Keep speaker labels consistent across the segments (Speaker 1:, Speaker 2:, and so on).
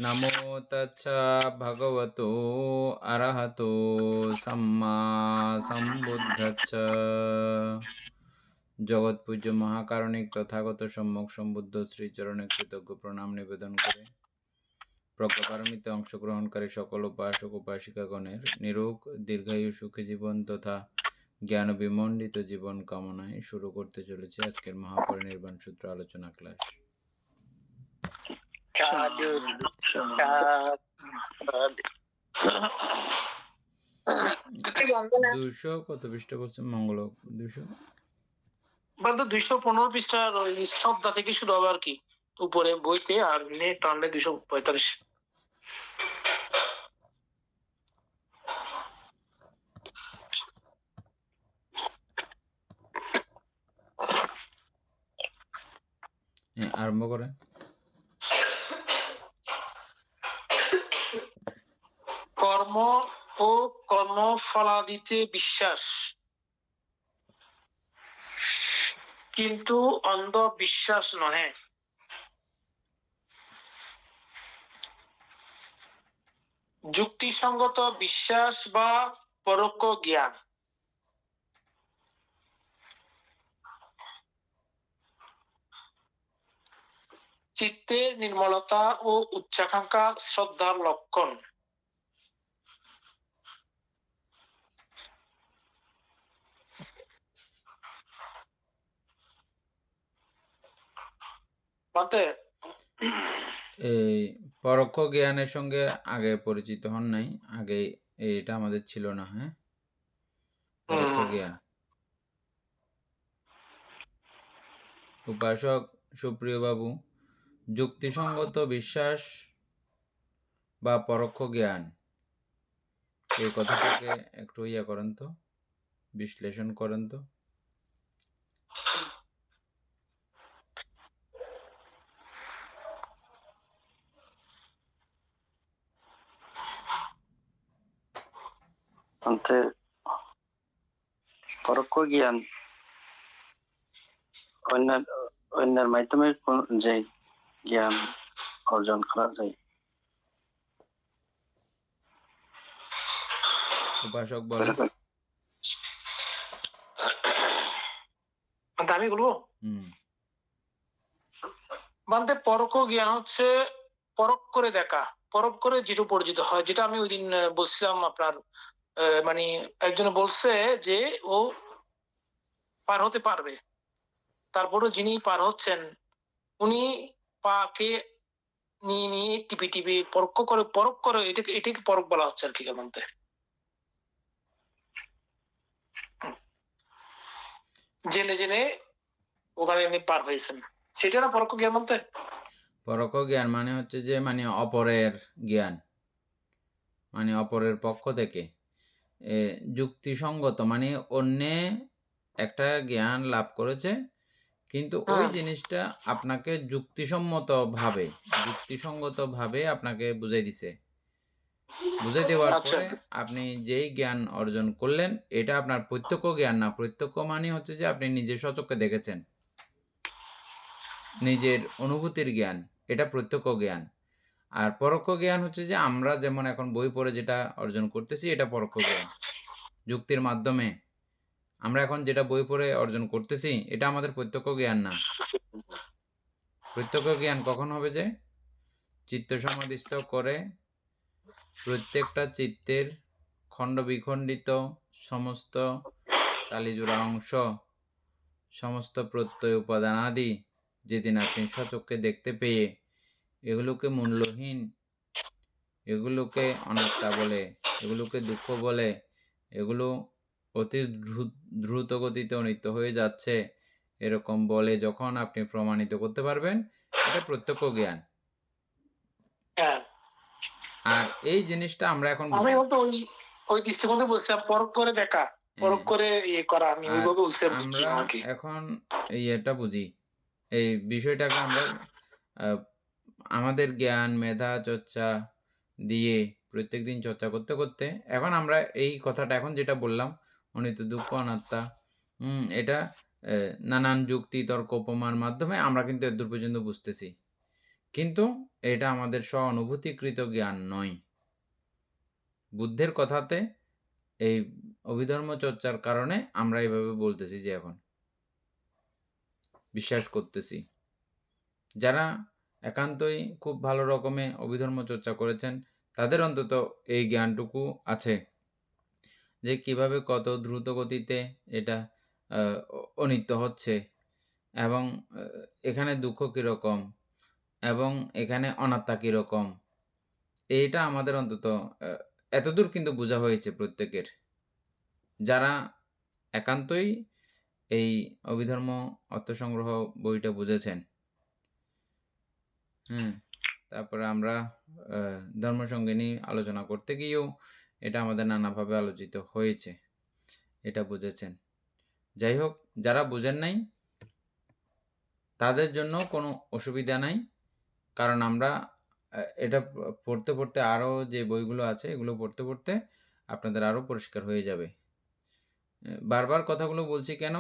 Speaker 1: নমো তচ্ছা ভগবতো অরহতো সম্মা সম্বুদ্ধস্স। জগৎ পূজ্য মহাকারণিক তথাগত সম্যক সম্বুদ্ধ শ্রীচরণে কৃতজ্ঞ প্রণাম নিবেদন করে প্রজ্ঞাপারমিতে অংশগ্রহণকারী সকল উপাসক উপাসিকাগণের নিরোগ দীর্ঘায়ু সুখী জীবন তথা জ্ঞান বিমণ্ডিত জীবন কামনায় শুরু করতে চলেছে আজকের মহাপরিনির্বাণ সূত্র আলোচনা ক্লাস। দুইশো কত পৃষ্ঠা বলছে মঙ্গল
Speaker 2: 215 পৃষ্ঠার ওই শ্রদ্ধা থেকে শুরু হবে আর কি, উপরে বইতে, আর নেট টানলে 245।
Speaker 1: আরম্ভ করে।
Speaker 2: কর্ম ও কর্মফলাদিতে বিশ্বাস, কিন্তু অন্ধ বিশ্বাস নহে। যুক্তিসঙ্গত বিশ্বাস বা পরোক্ষ জ্ঞান। চিত্তের নির্মলতা ও উচ্চাকাঙ্ক্ষা শ্রদ্ধার লক্ষণ।
Speaker 1: এই পরোক্ষ জ্ঞানের সঙ্গে আগে পরিচিত হন নাই, আগে এটা আমাদের ছিল না। হ্যাঁ, পরোক্ষ জ্ঞান। উপাসক সুপ্রিয় বাবু, যুক্তিসঙ্গত বিশ্বাস বা পরোক্ষ জ্ঞান, এই কথাটাকে একটু করেন তো, বিশ্লেষণ করেন তো।
Speaker 3: পরোক্ষ জ্ঞান অন্যের মাধ্যমে যে জ্ঞান অর্জন করা যায়।
Speaker 1: উপাসক বলেন।
Speaker 2: আমি বলবো, বলতে পরোক্ষ জ্ঞান হচ্ছে পরখ করে দেখা, পরখ করে যেটা পরিচিত হয়, যেটা আমি ওই দিন বলছিলাম আপনার, মানে একজন বলছে যে ও পার হতে পারবে, তারপরে যিনি পার হচ্ছেন উনি পাকে নিয়ে নিয়ে টিপি টিপি পরখ করে এটাকে পরখ বলা হচ্ছে আর কি। বলতে জেনে জেনে ওখানে উনি পার হয়েছেন, সেটা না পরোক্ষ জ্ঞান বলতে।
Speaker 1: পরোক্ষ জ্ঞান মানে হচ্ছে যে অপরের জ্ঞান, মানে অপরের পক্ষ থেকে যুক্তিসঙ্গত, মানে অন্য একটা জ্ঞান লাভ করেছে, কিন্তু ওই জিনিসটা আপনাকে যুক্তিসঙ্গত ভাবে আপনাকে বুঝাই দিছে। বুঝাই দেওয়ার পরে আপনি যেই জ্ঞান অর্জন করলেন, এটা আপনার প্রত্যক্ষ জ্ঞান না। প্রত্যক্ষ মানে হচ্ছে যে আপনি নিজের স্বচক্ষে দেখেছেন, নিজের অনুভূতির জ্ঞান, এটা প্রত্যক্ষ জ্ঞান। আর পরোক্ষ জ্ঞান হচ্ছে যে আমরা যেমন এখন বই পড়ে যেটা অর্জন করতেছি, এটা পরোক্ষ জ্ঞান। যুক্তির মাধ্যমে আমরা এখন যেটা বই পড়ে অর্জন করতেছি, এটা আমাদের প্রত্যক্ষ জ্ঞান না। প্রত্যক্ষ জ্ঞান কখন হবে? যে চিত্ত সমাধিস্থ করে প্রত্যেকটা চিত্তের খণ্ড বিখণ্ডিত সমস্ত তালিজোড়া অংশ, সমস্ত প্রত্যয় উপাদান আদি যেদিন আপনি স্বচক্ষে দেখতে পেয়ে এগুলোকে মূল্যহীন, এগুলোকে অনাত্মা বলে, এগুলোকে দুঃখ বলে, এগুলো অতি দ্রুত গতিতে অনিত্য হয়ে যাচ্ছে, এরকম বলে যখন আপনি প্রমাণিত করতে পারবেন, এটা প্রত্যক্ষ জ্ঞান। আর এই জিনিসটা আমরা এখন
Speaker 2: ওই দৃষ্টিকোণে বলছিলাম পরখ করে দেখা, পরখ করে ইয়ে করা, আমি ওইভাবে
Speaker 1: আমরা এখন এটা বুঝি। এই বিষয়টাকে আমরা আমাদের জ্ঞান মেধা চর্চা দিয়ে প্রত্যেকদিন চর্চা করতে করতে এখন আমরা এই কথাটা এখন যেটা বললাম, অনিত্য দুঃখ অনাত্মা, এটা নানান যুক্তি তর্ক উপমার মাধ্যমে আমরা কিন্তু এদূর পর্যন্ত বুঝতেছি। কিন্তু এটা আমাদের স্ব-অনুভূতিকৃত জ্ঞান নয়। বুদ্ধের কথাতে এই অভিধর্ম চর্চার কারণে আমরা এভাবে বলতেছি যে এখন বিশ্বাস করতেছি। যারা একান্তই খুব ভালো রকমে অভিধর্ম চর্চা করেছেন তাদের অন্তত এই জ্ঞানটুকু আছে যে কিভাবে কত দ্রুত গতিতে এটা অনিত্য হচ্ছে এবং এখানে দুঃখ কিরকম এবং এখানে অনাত্মা কিরকম, এইটা আমাদের অন্তত এতদূর কিন্তু বোঝা হয়েছে প্রত্যেকের, যারা একান্তই এই অভিধর্ম অর্থসংগ্রহ বইটা বুঝেছেন। তারপরে আমরা ধর্মসঙ্গিনী আলোচনা করতে গিয়েও এটা আমাদের নানাভাবে আলোচিত হয়েছে, এটা বুঝেছেন। যাই হোক, যারা বুঝেন নাই তাদের জন্য কোনো অসুবিধা নাই, কারণ আমরা এটা পড়তে পড়তে আরও যে বইগুলো আছে এগুলো পড়তে পড়তে আপনাদের আরও পরিষ্কার হয়ে যাবে। বারবার কথাগুলো বলছি কেন?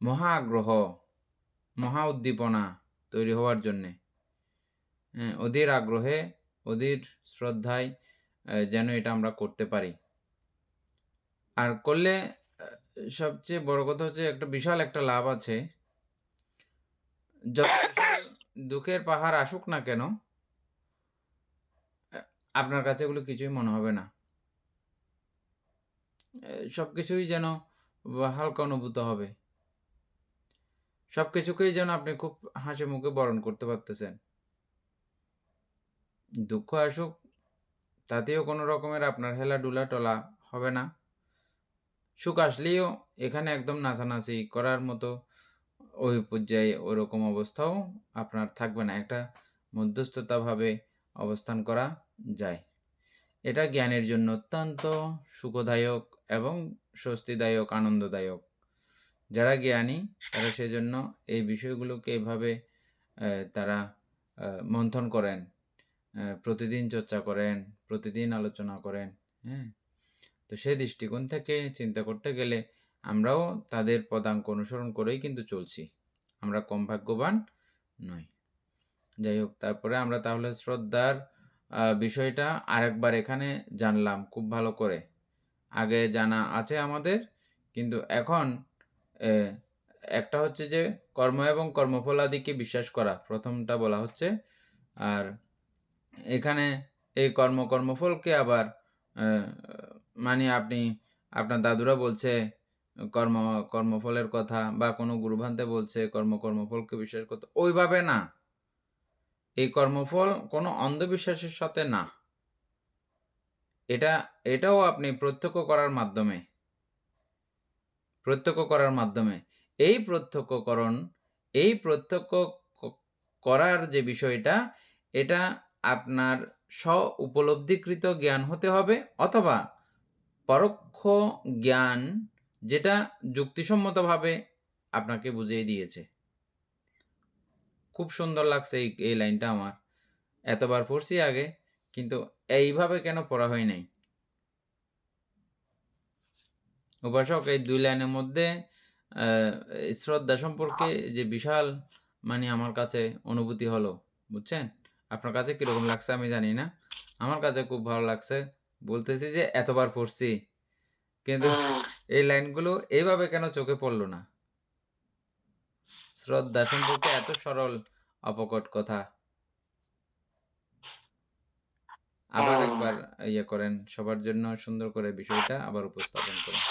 Speaker 1: মহা আগ্রহ, মহা উদ্দীপনা তৈরি হওয়ার জন্যে, অধীর আগ্রহে, অধীর শ্রদ্ধায় যেন এটা আমরা করতে পারি। আর করলে সবচেয়ে বড় কথা হচ্ছে একটা বিশাল একটা লাভ আছে। যত বিশাল দুঃখের পাহাড় আসুক না কেন, আপনার কাছে এগুলো কিছুই মনে হবে না। সবকিছুই যেন হালকা অনুভূত হবে, সবকিছুকেই যেন আপনি খুব হাসি মুখে বরণ করতে পারতেছেন। দুঃখ আসুক, তাতেও কোনো রকমের আপনার হেলাডুলা টলা হবে না। সুখ আসলেও এখানে একদম নাচানাচি করার মতো ওই পর্যায়ে ওরকম অবস্থাও আপনার থাকবে না। একটা মধ্যস্থতাভাবে অবস্থান করা যায়। এটা জ্ঞানের জন্য অত্যন্ত সুখদায়ক এবং স্বস্তিদায়ক, আনন্দদায়ক। যারা জ্ঞানী তারা সেজন্য এই বিষয়গুলোকে এভাবে তারা মন্থন করেন, প্রতিদিন চর্চা করেন, প্রতিদিন আলোচনা করেন। তো সেই দৃষ্টিকোণ থেকে চিন্তা করতে গেলে আমরাও তাদের পদাঙ্ক অনুসরণ করেই কিন্তু চলছি, আমরা কম ভাগ্যবান নই। যাই হোক, তারপরে আমরা তাহলে শ্রদ্ধার বিষয়টা আরেকবার এখানে জানলাম খুব ভালো করে। আগে জানা আছে আমাদের, কিন্তু এখন একটা হচ্ছে যে কর্ম এবং কর্মফল আদিকে বিশ্বাস করা, প্রথমটা বলা হচ্ছে। আর এখানে এই কর্মফলকে আবার মানে আপনি আপনার দাদুরা বলছে কর্মফলের কথা, বা কোনো গুরুভান্তে বলছে কর্মফলকে বিশ্বাস করতে, ওইভাবে না। এই কর্মফল কোনো অন্ধবিশ্বাসের সাথে না, এটাও আপনি প্রত্যক্ষ করার মাধ্যমে এই প্রত্যক্ষ করার যে বিষয়টা, এটা আপনার স্ব-উপলব্ধিকৃত জ্ঞান হতে হবে, অথবা পরোক্ষ জ্ঞান যেটা যুক্তিসম্মতভাবে আপনাকে বুঝিয়ে দিয়েছে। খুব সুন্দর লাগছে এই লাইনটা আমার। এতবার পড়ছি আগে, কিন্তু এইভাবে কেন পড়া হয় নাই। উপাসক, এই 2 লাইনের মধ্যে শ্রদ্ধা সম্পর্কে যে বিশাল মানে আমার কাছে অনুভূতি হলো, বুঝছেন? আপনার কাছে কিরকম লাগছে আমি জানি না, আমার কাছে খুব ভালো লাগছে। বলতেছি যে এতবার পড়ছি, কিন্তু এই লাইনগুলো এইভাবে কেন চোখে পড়লো না? শ্রদ্ধা সম্পর্কে এত সরল অপকট কথা। আবার একবার ইয়ে করেন, সবার জন্য সুন্দর করে বিষয়টা আবার উপস্থাপন করেন।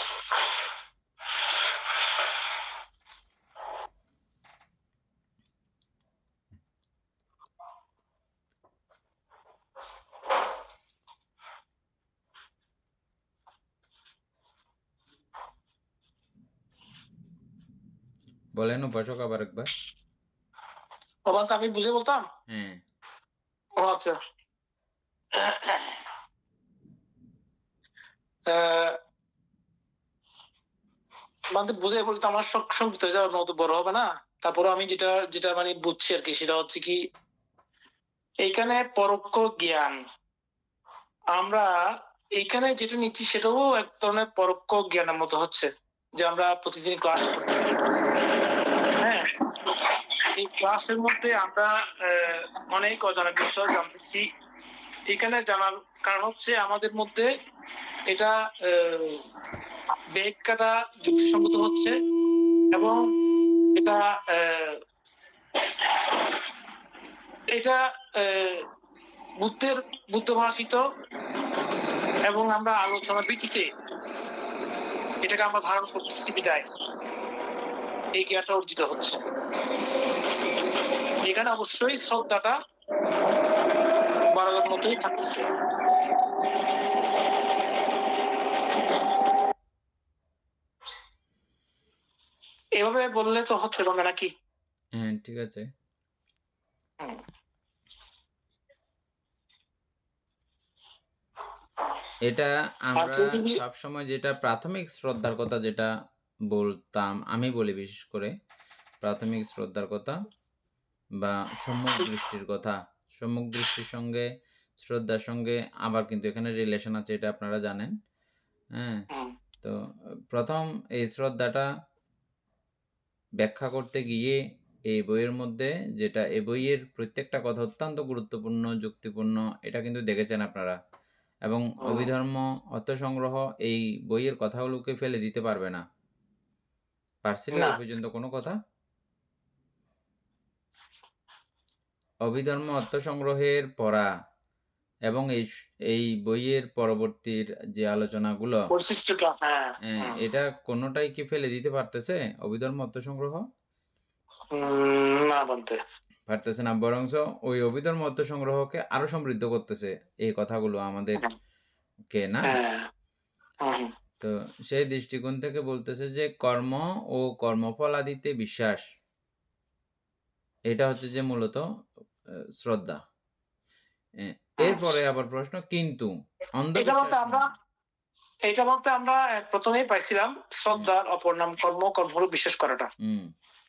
Speaker 1: বলেন উপাসক, আবার একবার।
Speaker 2: আমি বুঝে বলতাম।
Speaker 1: হ্যাঁ,
Speaker 2: ও আচ্ছা। মানে বুঝে বলতে আমার সংক্ষিপ্ত হয়ে যাওয়ার মতো বড় হবে না। তারপরে আমি যেটা মানে বুঝছি আর কি, সেটা হচ্ছে কি, এইখানে পরোক্ষ জ্ঞান আমরা এইখানে যেটা নিচ্ছি সেটাও এক ধরনের পরোক্ষ জ্ঞানের মতো হচ্ছে, যে আমরা প্রতিদিন ক্লাস করতেছি। হ্যাঁ, এই ক্লাসের মধ্যে আমরা অনেক অজানা বিষয় জানতেছি। এখানে জানার কারণ হচ্ছে আমাদের মধ্যে এটা ব্যাখ্যাটা যুক্তিসঙ্গত হচ্ছে এবং এটা এটা বুদ্ধভাষিত এবং আমরা আলোচনা ভিত্তিতে এটাকে আমরা ধারণ করতেছি বিদায় এই জ্ঞানটা অর্জিত হচ্ছে। এখানে অবশ্যই শ্রদ্ধাটা বরাবর মতোই থাকতেছে। এভাবে বললে তো হচ্ছে না নাকি?
Speaker 1: হ্যাঁ, ঠিক আছে। এটা আমরা সবসময় যেটা প্রাথমিক শ্রদ্ধার কথা যেটা বলতাম, আমি বলি বিশেষ করে প্রাথমিক শ্রদ্ধার কথা বা সম্মুখ দৃষ্টির কথা। সম্মুখ দৃষ্টির সঙ্গে শ্রদ্ধার সঙ্গে আবার কিন্তু এখানে রিলেশন আছে, এটা আপনারা জানেন। হ্যাঁ, তো প্রথম এই শ্রদ্ধাটা ব্যাখ্যা করতে গিয়ে এই বইয়ের মধ্যে যেটা এই বইয়ের প্রত্যেকটা কথা অত্যন্ত গুরুত্বপূর্ণ, যুক্তিপূর্ণ, এটা কিন্তু দেখেছেন আপনারা। এবং অভিধর্ম অর্থসংগ্রহ এই বইয়ের কথাগুলোকে ফেলে দিতে পারবে না। পারছিল এই পর্যন্ত কোনো কথা? অভিধর্ম অর্থসংগ্রহের পড়া এবং এই বইয়ের পরবর্তীর যে আলোচনাগুলো, এটা কোনোটাই কি ফেলে দিতে পারতেছে অভিধর্ম অর্থসংগ্রহ?
Speaker 2: না, বলতে
Speaker 1: পারতেছে না, বরঞ্চ ওই অভিধর্ম অর্থসংগ্রহকে আরো সমৃদ্ধ করতেছে এই কথাগুলো আমাদের কে না। তো সেই দৃষ্টিকোণ থেকে বলতেছে যে কর্ম ও কর্মফল আদিতে বিশ্বাস, এটা হচ্ছে যে মূলত শ্রদ্ধা। এরপরে আবার প্রশ্ন, কিন্তু
Speaker 2: এটা বলতে আমরা প্রথমেই পাইছিলাম শ্রদ্ধার অপর নাম কর্ম, কর্মফল বিশ্বাস করাটা,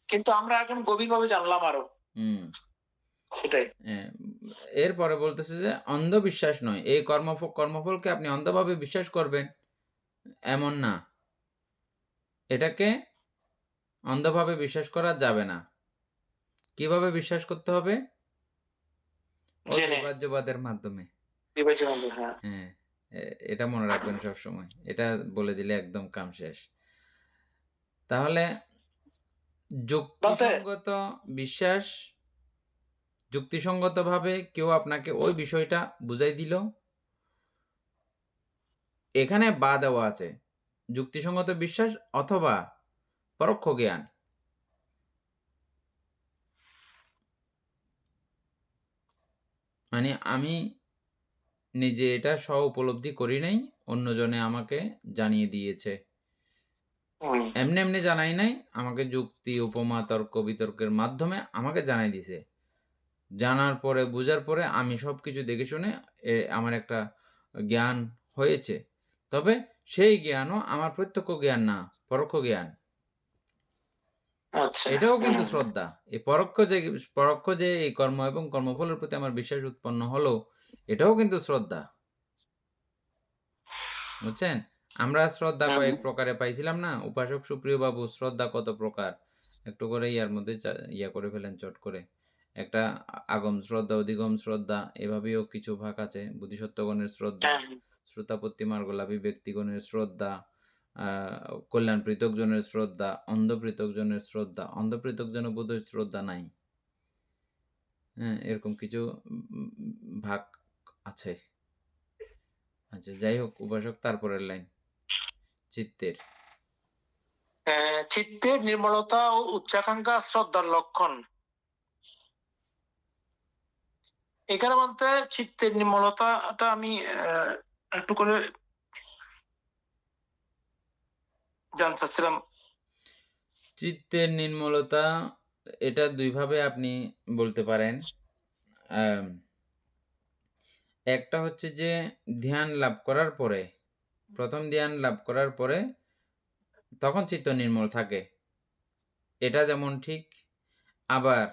Speaker 2: কিন্তু আমরা এখন গভীরভাবে জানলাম আরো সেটাই।
Speaker 1: এরপরে বলতেছে যে অন্ধবিশ্বাস নয়, এই কর্মফলকে আপনি অন্ধভাবে বিশ্বাস করবেন এমন না, এটাকে অন্ধভাবে বিশ্বাস করা যাবে না। কিভাবে বিশ্বাস করতে হবে? বিভাজ্যবাদের মাধ্যমে। হ্যাঁ, এটা মনে রাখবেন সব সময়, এটা বলে দিলে একদম কাম শেষ। তাহলে যুক্তিসঙ্গত বিশ্বাস, যুক্তিসঙ্গত ভাবে কেউ আপনাকে ওই বিষয়টা বুঝাই দিল, এখানে বা দেওয়া আছে যুক্তিসঙ্গত বিশ্বাস অথবা পরোক্ষ জ্ঞান। মানে আমি নিজে এটা স্ব উপলব্ধি করি নাই, অন্যজনে আমাকে জানিয়ে দিয়েছে। এমনি এমনি জানাই নাই, আমাকে যুক্তি, উপমা, তর্ক বিতর্কের মাধ্যমে আমাকে জানাই দিছে। জানার পরে, বুঝার পরে আমি সবকিছু দেখে শুনে আমার একটা জ্ঞান হয়েছে। তবে সেই জ্ঞানও আমার প্রত্যক্ষ জ্ঞান না, পরোক্ষ জ্ঞান। এটাও কিন্তু শ্রদ্ধা। এই পরোক্ষ যে এই কর্ম এবং কর্মফলের প্রতি আমার বিশ্বাস উৎপন্ন হলো, এটাও কিন্তু শ্রদ্ধা। বুঝছেন? আমরা শ্রদ্ধা কয়েক প্রকারে পাইছিলাম না? উপাসক সুপ্রিয় বাবু, শ্রদ্ধা কত প্রকার একটু করে ইয়ার মধ্যে করে ফেলেন চট করে। একটা আগম শ্রদ্ধা, অধিগম শ্রদ্ধা, এভাবেও কিছু ভাগ আছে। বোধিসত্ত্বগণের শ্রদ্ধা, শ্রোতাপত্তি মার্গলাভী ব্যক্তিগণের শ্রদ্ধা, কল্যাণ পৃথকজনের শ্রদ্ধা, অন্ধ পৃথকজনের শ্রদ্ধা। অন্ধ পৃথকজন বোধহয় শ্রদ্ধা নাই। হ্যাঁ, এরকম কিছু ভাগ আছে। আচ্ছা, যাই হোক, উপাসক তারপরের লাইন, চিত্তের
Speaker 2: নির্মলতা ও উচ্চাকাঙ্ক্ষা শ্রদ্ধার লক্ষণ। এখানে বলতে চিত্তের নির্মলতাটা আমি একটু করে জানতে চাচ্ছিলাম।
Speaker 1: চিত্তের নির্মলতা এটা দুইভাবে আপনি বলতে পারেন। একটা হচ্ছে যে ধ্যান লাভ করার পরে, প্রথম ধ্যান লাভ করার পরে তখন চিত্ত নির্মল থাকে, এটা যেমন ঠিক। আবার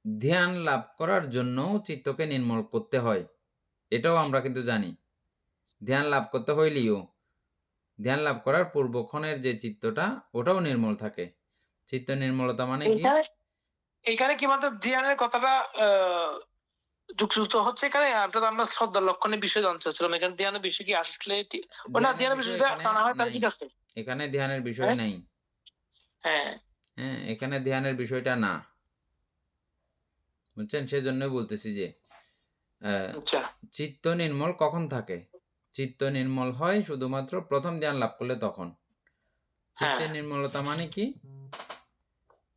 Speaker 1: ধ্যান লাভ করার জন্য চিত্তকে নির্মল করতে হয়, এটাও আমরা কিন্তু জানি। ধ্যান লাভ করতে হইলেও ধ্যান লাভ করার পূর্বক্ষণের যে চিত্তটা, ওটাও নির্মল থাকে। চিত্ত নির্মলতা মানে কি?
Speaker 2: এখানে কি মাত্র ধ্যানের কথাটা যুক্ত হচ্ছে এখানে? আপনার আমরা শ্রদ্ধার লক্ষণের বিষয় জানতে চাচ্ছিলাম। এখানে ধ্যানের বিষয় কি আসলে না
Speaker 1: ধ্যানের
Speaker 2: ধ্যানের
Speaker 1: বিষয়
Speaker 2: বিষয়টা
Speaker 1: এখানে
Speaker 2: টানা হয় তাহলে
Speaker 1: নাই,
Speaker 2: ঠিক আছে।
Speaker 1: এখানে ধ্যানের বিষয়
Speaker 2: হ্যাঁ
Speaker 1: নাই।
Speaker 2: হ্যাঁ
Speaker 1: হ্যাঁ, এখানে ধ্যানের বিষয়টা না, বুঝছেন? সেজন্যই বলতেছি যে
Speaker 2: আচ্ছা
Speaker 1: চিত্ত নির্মল কখন থাকে? চিত্ত নির্মল হয় শুধুমাত্র প্রথম ধ্যান লাভ করলে তখন।
Speaker 2: হ্যাঁ
Speaker 1: চিত্তের নির্মলতা মানে কি?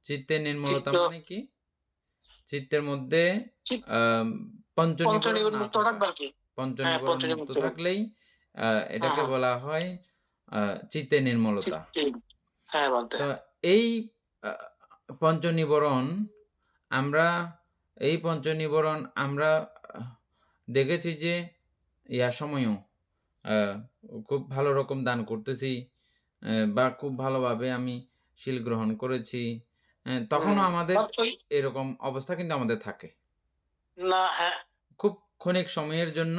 Speaker 1: চিত্তের নির্মলতা
Speaker 2: চিত্ত
Speaker 1: মানে কি? চিত্তের মধ্যে
Speaker 2: চিত্ত
Speaker 1: পঞ্চনিবরণ না
Speaker 2: মুক্ত
Speaker 1: থাকা।
Speaker 2: থাকবে আর কি। হ্যাঁ
Speaker 1: পঞ্চনিবরণ মুক্ত
Speaker 2: মুক্ত থাকবে।
Speaker 1: থাকলেই
Speaker 2: হুম
Speaker 1: এটাকে
Speaker 2: হুম
Speaker 1: বলা হয় চিত্তের নির্মলতা।
Speaker 2: চিত্তে হ্যাঁ বলতে
Speaker 1: তো এই আ পঞ্চনিবরণ আমরা আমরা দেখেছি যে ইয়ার সময়ও আ খুব ভালো রকম দান করতেছি, বা খুব ভালোভাবে আমি শীল গ্রহণ করেছি। তখনও আমাদের
Speaker 2: ওই
Speaker 1: এরকম অবস্থা কিন্তু আমাদের থাকে।
Speaker 2: না হ্যাঁ
Speaker 1: খুব ক্ষণিক সময়ের জন্য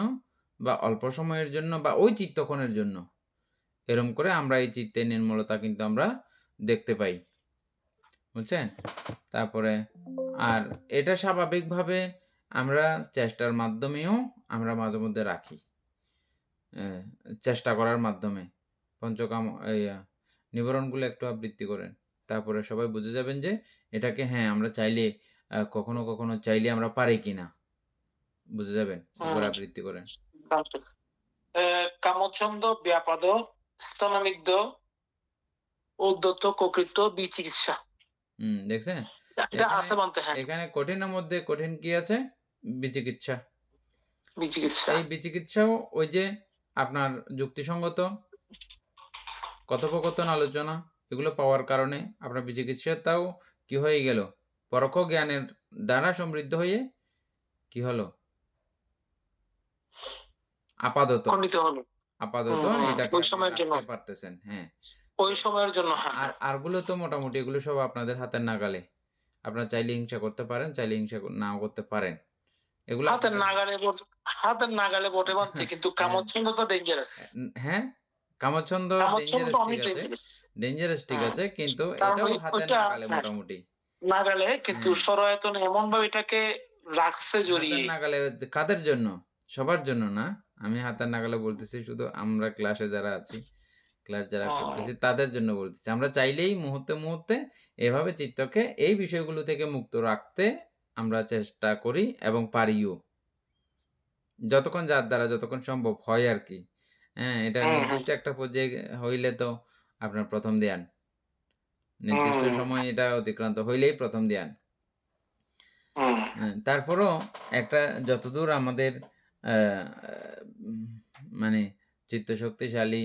Speaker 1: বা অল্প সময়ের জন্য বা ওই চিত্তক্ষণের জন্য। এরকম করে আমরা এই চিত্তের নির্মলতা কিন্তু আমরা দেখতে পাই। বুঝছেন? তারপরে আর এটা স্বাভাবিকভাবে আমরা চেষ্টার মাধ্যমেও আমরা মাঝেমধ্যে রাখি। অ্যা চেষ্টা করার মাধ্যমে পঞ্চকাম নিবারণগুলো একটু আবৃত্তি করেন। তারপরে সবাই বুঝে যাবেন যে এটাকে হ্যাঁ, আমরা চাইলে কখনো, কখনো চাইলে আমরা পারি কিনা। বুঝে যাবেন। একবার
Speaker 2: হুম
Speaker 1: আবৃত্তি করেন।
Speaker 2: কামচ্ছন্দ ব্যাপাদ স্তনমিগ্ধ উদ্যত ককৃত বিচিকিৎসা।
Speaker 1: দেখছেন?
Speaker 2: এটা
Speaker 1: এখানে
Speaker 2: আছে মানতে হ্যাঁ
Speaker 1: এখানে কঠিনের মধ্যে কঠিন কি আছে? বিচিকিৎসা।
Speaker 2: বিচিকিৎসা।
Speaker 1: এই বিচিকিৎসাও ওই যে আপনার যুক্তিসঙ্গত কথোপকথন আলোচনা এগুলো পাওয়ার কারণে আপনার বিচিকিৎসাটাও কি হয়ে গেল? পরোক্ষ জ্ঞানের দ্বারা সমৃদ্ধ হয়ে কি হলো? আপাতত,
Speaker 2: খণ্ডিত হলো।
Speaker 1: আপাতত এটাকে
Speaker 2: ওই
Speaker 1: আপনি
Speaker 2: সময়ের জন্য
Speaker 1: রাখতে পারতেছেন। হ্যাঁ।
Speaker 2: ওই
Speaker 1: তো
Speaker 2: সময়ের জন্য হ্যাঁ
Speaker 1: আর আরগুলো তো মোটামুটি এগুলো সব আপনাদের হাতের নাগালে। আপনারা চাইলে হিংসা করতে পারেন, চাইলে হিংসা নাও করতে পারেন। এগুলো
Speaker 2: হাতের
Speaker 1: আপনাদের
Speaker 2: নাগালে হাতের নাগালে বটে মানতে কিন্তু
Speaker 1: হ্যাঁ,
Speaker 2: কামচ্ছন্দ তো ডেঞ্জারাস।
Speaker 1: হ্যাঁ, কামচ্ছন্দ
Speaker 2: কামচ্ছন্দ তো
Speaker 1: ডেঞ্জারাস ঠিক
Speaker 2: অনেক
Speaker 1: আছে।
Speaker 2: ডেঞ্জারাস।
Speaker 1: ডেঞ্জারাস ঠিক
Speaker 2: হ্যাঁ
Speaker 1: আছে কিন্তু
Speaker 2: কারণ
Speaker 1: এটাও হাতের
Speaker 2: ওইটা
Speaker 1: নাগালে
Speaker 2: হ্যাঁ
Speaker 1: মোটামুটি।
Speaker 2: নাগালে কিন্তু
Speaker 1: হ্যাঁ,
Speaker 2: সরায়তন এমন ভাবে এটাকে রাখছে
Speaker 1: হাতের
Speaker 2: জড়িয়ে।
Speaker 1: নাগালে কাদের জন্য? সবার জন্য না। আমি হাতের নাগালে বলতেছি শুধু আমরা ক্লাসে যারা আছি, ক্লাস যারা করতেছি তাদের জন্য বলতেছি। আমরা চাইলেই মুহূর্তে, মুহূর্তে এভাবে চিত্তকে এই বিষয়গুলো থেকে মুক্ত রাখতে আমরা চেষ্টা করি এবং পারিও। যতক্ষণ যার দ্বারা যতক্ষণ সম্ভব হয় আরকি। হ্যাঁ, এটা নির্দিষ্ট একটা পর্যায়ে হইলে তো আপনার ১ম ধ্যান। নির্দিষ্ট সময় এটা অতিক্রান্ত হইলেই ১ম ধ্যান। তারপরও একটা যতদূর আমাদের আ উম মানে চিত্ত শক্তিশালী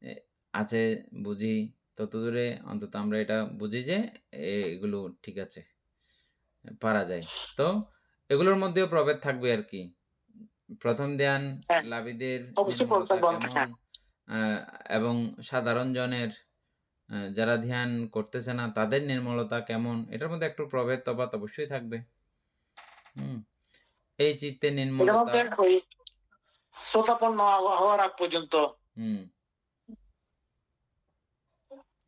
Speaker 1: এ আছে বুঝি, ততদূরে অন্তত আমরা এটা বুঝি যে এগুলো ঠিক আছে। পারা যায়। তো এগুলোর মধ্যেও প্রভেদ থাকবে আরকি। ১ম ধ্যান
Speaker 2: হ্যাঁ
Speaker 1: লাভীদের
Speaker 2: অবশ্যই
Speaker 1: নির্মলতা
Speaker 2: বলতে
Speaker 1: কেমন
Speaker 2: হ্যাঁ
Speaker 1: আ এবং সাধারণ জনের যারা ধ্যান করতেছে না তাদের নির্মলতা কেমন এটার মধ্যে একটু প্রভেদ তফাৎ অবশ্যই থাকবে। হুম? এই চিত্তের
Speaker 2: এটার
Speaker 1: নির্মলতা
Speaker 2: মধ্যে ওই শ্রোতাপন্ন হওয়ার আগ পর্যন্ত
Speaker 1: হুম,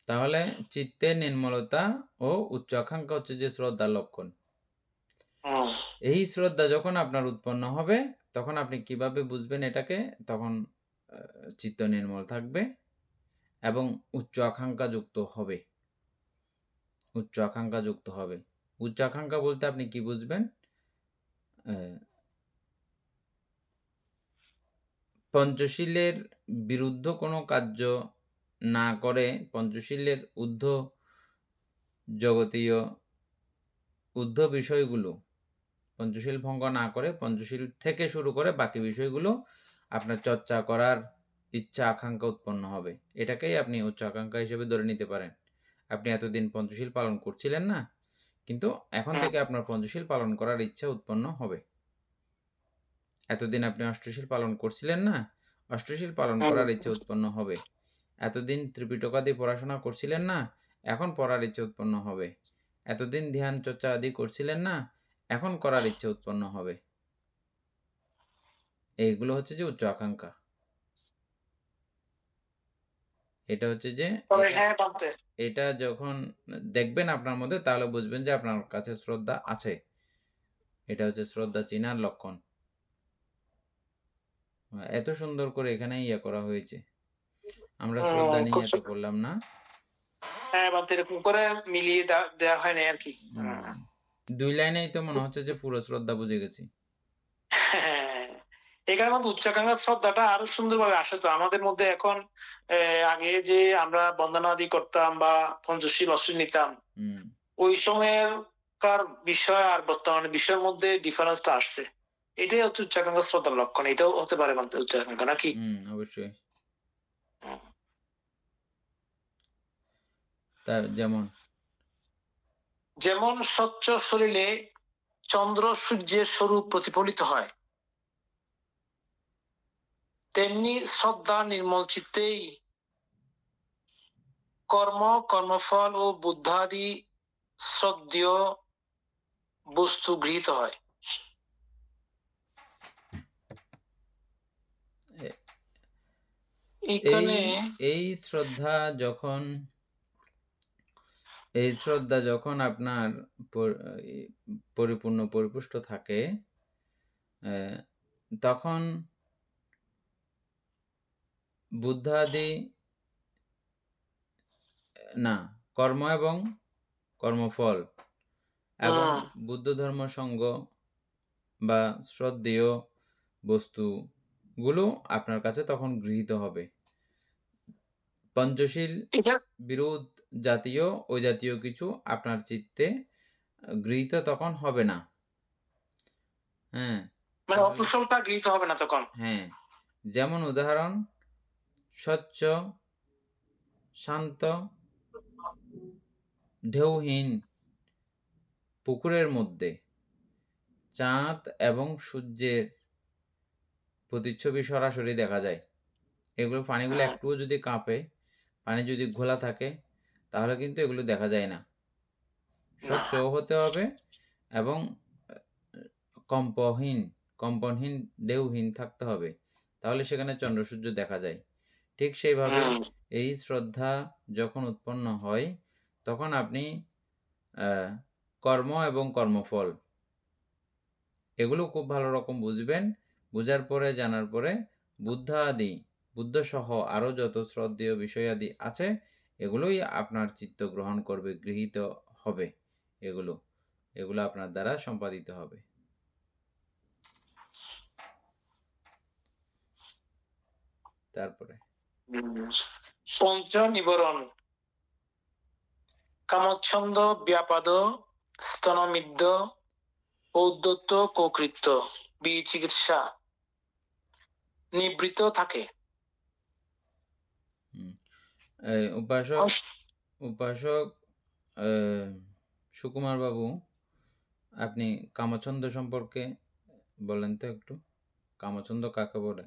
Speaker 1: তাহলে চিত্তের নির্মলতা ও উচ্চ আকাঙ্ক্ষা হচ্ছে যে শ্রদ্ধার লক্ষণ। এই শ্রদ্ধা যখন আপনার উৎপন্ন হবে তখন আপনি কিভাবে বুঝবেন এটাকে? তখন চিত্ত নির্মল থাকবে এবং উচ্চ আকাঙ্ক্ষা যুক্ত হবে। উচ্চ আকাঙ্ক্ষা যুক্ত হবে। উচ্চ আকাঙ্ক্ষা বলতে আপনি কি বুঝবেন? অ্যা পঞ্চশীলের বিরুদ্ধ কোনো কার্য না করে পঞ্চশীলের জগতীয় বিষয়গুলো পঞ্চশীল ভঙ্গ না করে পঞ্চশীল থেকে শুরু করে বাকি বিষয়গুলো আপনার চর্চা করার ইচ্ছা আকাঙ্ক্ষা উৎপন্ন হবে। এটাকেই আপনি উচ্চ আকাঙ্ক্ষা হিসেবে ধরে নিতে পারেন। আপনি এতদিন পঞ্চশীল পালন করছিলেন না? কিন্তু এখন থেকে আপনার পঞ্চশীল পালন করার ইচ্ছা উৎপন্ন হবে। এতদিন আপনি অষ্টশীল পালন করছিলেন না? অষ্টশীল পালন করার ইচ্ছা উৎপন্ন হবে। এতদিন ত্রিপিটকাদি পড়াশোনা করছিলেন না? এখন পড়ার ইচ্ছা উৎপন্ন হবে। এতদিন ধ্যান চর্চা আদি করছিলেন না? এখন করার ইচ্ছা উৎপন্ন হবে। এইগুলো হচ্ছে যে উচ্চ আকাঙ্ক্ষা। এটা হচ্ছে যে
Speaker 2: তবে
Speaker 1: এটা
Speaker 2: হ্যাঁ বানতে
Speaker 1: এটা যখন দেখবেন আপনার মধ্যে, তাহলে বুঝবেন যে আপনার কাছে শ্রদ্ধা আছে। এটা হচ্ছে শ্রদ্ধা চিনার লক্ষণ। এত সুন্দর করে এখানে ইয়ে করা হয়েছে। আমরা শ্রদ্ধা নিয়ে
Speaker 2: খুব
Speaker 1: এত
Speaker 2: সুন্দর।
Speaker 1: করলাম না।
Speaker 2: হ্যাঁ, বা এরকম করে মিলিয়ে দেওয়া হয় না আর কি।
Speaker 1: 2 লাইনেই তো মনে হচ্ছে যে পুরো শ্রদ্ধা বুঝে গেছি।
Speaker 2: হ্যাঁ, এখানে মধ্যে উচ্চাকাঙ্ক্ষার শ্রদ্ধাটা আরো সুন্দরভাবে আসে। তো আমাদের মধ্যে এখন আগে যে আমরা বন্দনাদি করতাম বা পঞ্চশীল অশ্লীল নিতাম,
Speaker 1: হুম
Speaker 2: ওই সময়ের কার বিষয় আর বর্তমানে বিষয়ের মধ্যে ডিফারেন্সটা আসছে। এটাই হচ্ছে উচ্চাকাঙ্ক্ষা শ্রদ্ধার লক্ষণ। এটাও হতে পারে মানতে উচ্চাকাঙ্ক্ষা নাকি?
Speaker 1: অবশ্যই।
Speaker 2: হুম।
Speaker 1: তার যেমন
Speaker 2: যেমন স্বচ্ছ শরীরে চন্দ্র সূর্যের স্বরূপ প্রতিফলিত হয়, তেমনি শ্রদ্ধা নির্মল চিত্তেই কর্মফল ও বুদ্ধাদি শ্রদ্ধেয় বস্তু গৃহীত হয়।
Speaker 1: এ-
Speaker 2: এখানে
Speaker 1: এই শ্রদ্ধা যখন আপনার পরিপূর্ণ পরিপুষ্ট থাকে, তখন বুদ্ধাদি না, কর্ম এবং কর্মফল এবং বুদ্ধ ধর্ম সঙ্গ বা শ্রদ্ধেয় বস্তুগুলো আপনার কাছে তখন গৃহীত হবে। পঞ্চশীল বিরোধ জাতীয় ওই জাতীয় কিছু আপনার চিত্তে গৃহীত তখন হবে না। হ্যাঁ,
Speaker 2: মানে অকুশলটা গৃহীত হবে না তখন।
Speaker 1: হ্যাঁ, যেমন উদাহরণ, স্বচ্ছ শান্ত ঢেউহীন পুকুরের মধ্যে চাঁদ এবং সূর্যের প্রতিচ্ছবি সরাসরি দেখা যায়। এগুলো পানিগুলো একটুও যদি কাঁপে, পানি যদি ঘোলা থাকে, তাহলে কিন্তু এগুলো দেখা যায় না। স্বচ্ছও হতে হবে এবং কম্পনহীন ঢেউহীন থাকতে হবে, তাহলে সেখানে চন্দ্র সূর্য দেখা যায়। ঠিক সেইভাবে এই শ্রদ্ধা যখন উৎপন্ন হয়, তখন আপনি কর্ম এবং কর্মফল এগুলো খুব ভালো রকম বুঝবেন। বুঝার পরে, জানার পরে বুদ্ধ সহ আরো যত শ্রদ্ধেয় বিষয়াদি আছে, এগুলোই আপনার চিত্ত গ্রহণ করবে, গৃহীত হবে। এগুলো আপনার দ্বারা সম্পাদিত হবে। তারপরে
Speaker 2: পঞ্চ নিবরণ কামচ্ছন্দ ব্যাপাদ স্তনমিদ্য ঔদ্ধত্য ককৃত্য বিচিকিৎসা নিবৃত থাকে।
Speaker 1: উপাসক সুকুমার বাবু, আপনি কামছন্দ সম্পর্কে বলেন তো একটু। কামছন্দ কাকে বলে?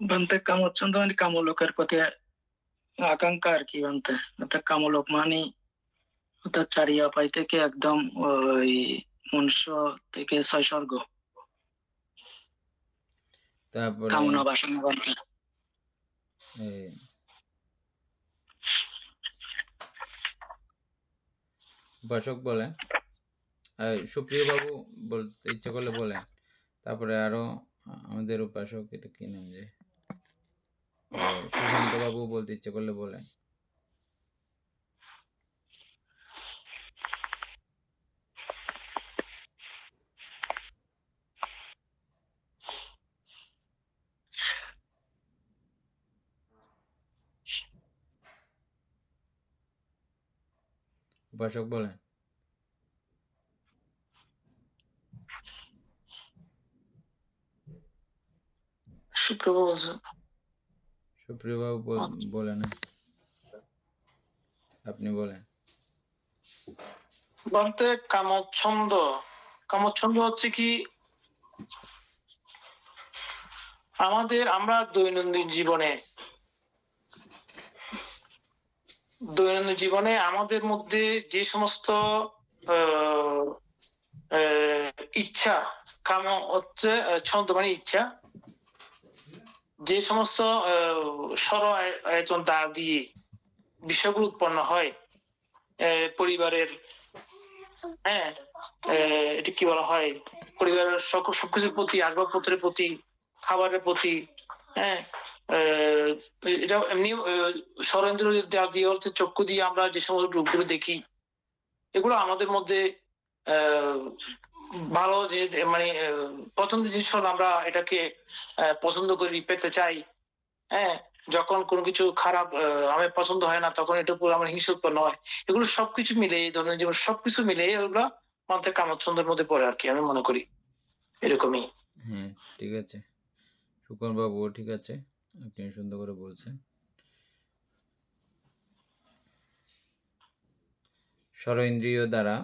Speaker 4: বলতে কামচ্ছন্দ মানে কামলোকের প্রতি আকাঙ্ক্ষা আর কি। বলতে অর্থাৎ কামলোক মানে অর্থাৎ 4 উপায় থেকে একদম ওই মনুষ্য থেকে 6 স্বর্গ,
Speaker 1: তারপরে
Speaker 4: কামনা বাসনা বলতে।
Speaker 1: উপাসক বলেন, সুপ্রিয় বাবু বলতে ইচ্ছে করলে বলেন। তারপরে আরো আমাদের উপাসক, এটা কি নাম যে, সুশান্ত বাবু বলতে ইচ্ছে করলে বলেন। উপাসক বলেন। সুপ্রিয় বাবু বলেন, আপনি বলেন।
Speaker 2: বলতে কামচ্ছন্দ হচ্ছে কি, আমরা দৈনন্দিন জীবনে আমাদের মধ্যে যে সমস্ত ইচ্ছা, কাম হচ্ছে ছন্দ মানে ইচ্ছা, যে সমস্ত স্বর আয়তন দ্বার দিয়ে বিষয়গুলো উৎপন্ন হয় পরিবারের, হ্যাঁ, এটা কি বলা হয়, পরিবারের সবকিছুর প্রতি, আসবাবপত্রের প্রতি, খাবারের প্রতি, হ্যাঁ, এটা এমনি স্বরেন্দ্র দিয়ে হচ্ছে চক্ষু দিয়ে আমরা যে সমস্ত রূপগুলো দেখি, এগুলো আমাদের মধ্যে ভালো যে মানে পছন্দের জিনিস হলো আমরা এটাকে পছন্দ করি, পেতে চাই। হ্যাঁ, যখন কোনো কিছু খারাপ আমার পছন্দ হয় না, তখন এটার উপর আমার হিংসা উৎপন্ন হয়। এগুলো সবকিছু মিলে দৈনন্দিন জীবন সবকিছু মিলে এগুলো আমাদের কামচ্ছন্দের মধ্যে পড়ে আর কি, আমি মনে করি এরকমই।
Speaker 1: হ্যাঁ, ঠিক আছে সুকন বাবু, ঠিক আছে, আপনি সুন্দর করে বলছেন। স্বরেন্দ্রিয় দ্বারা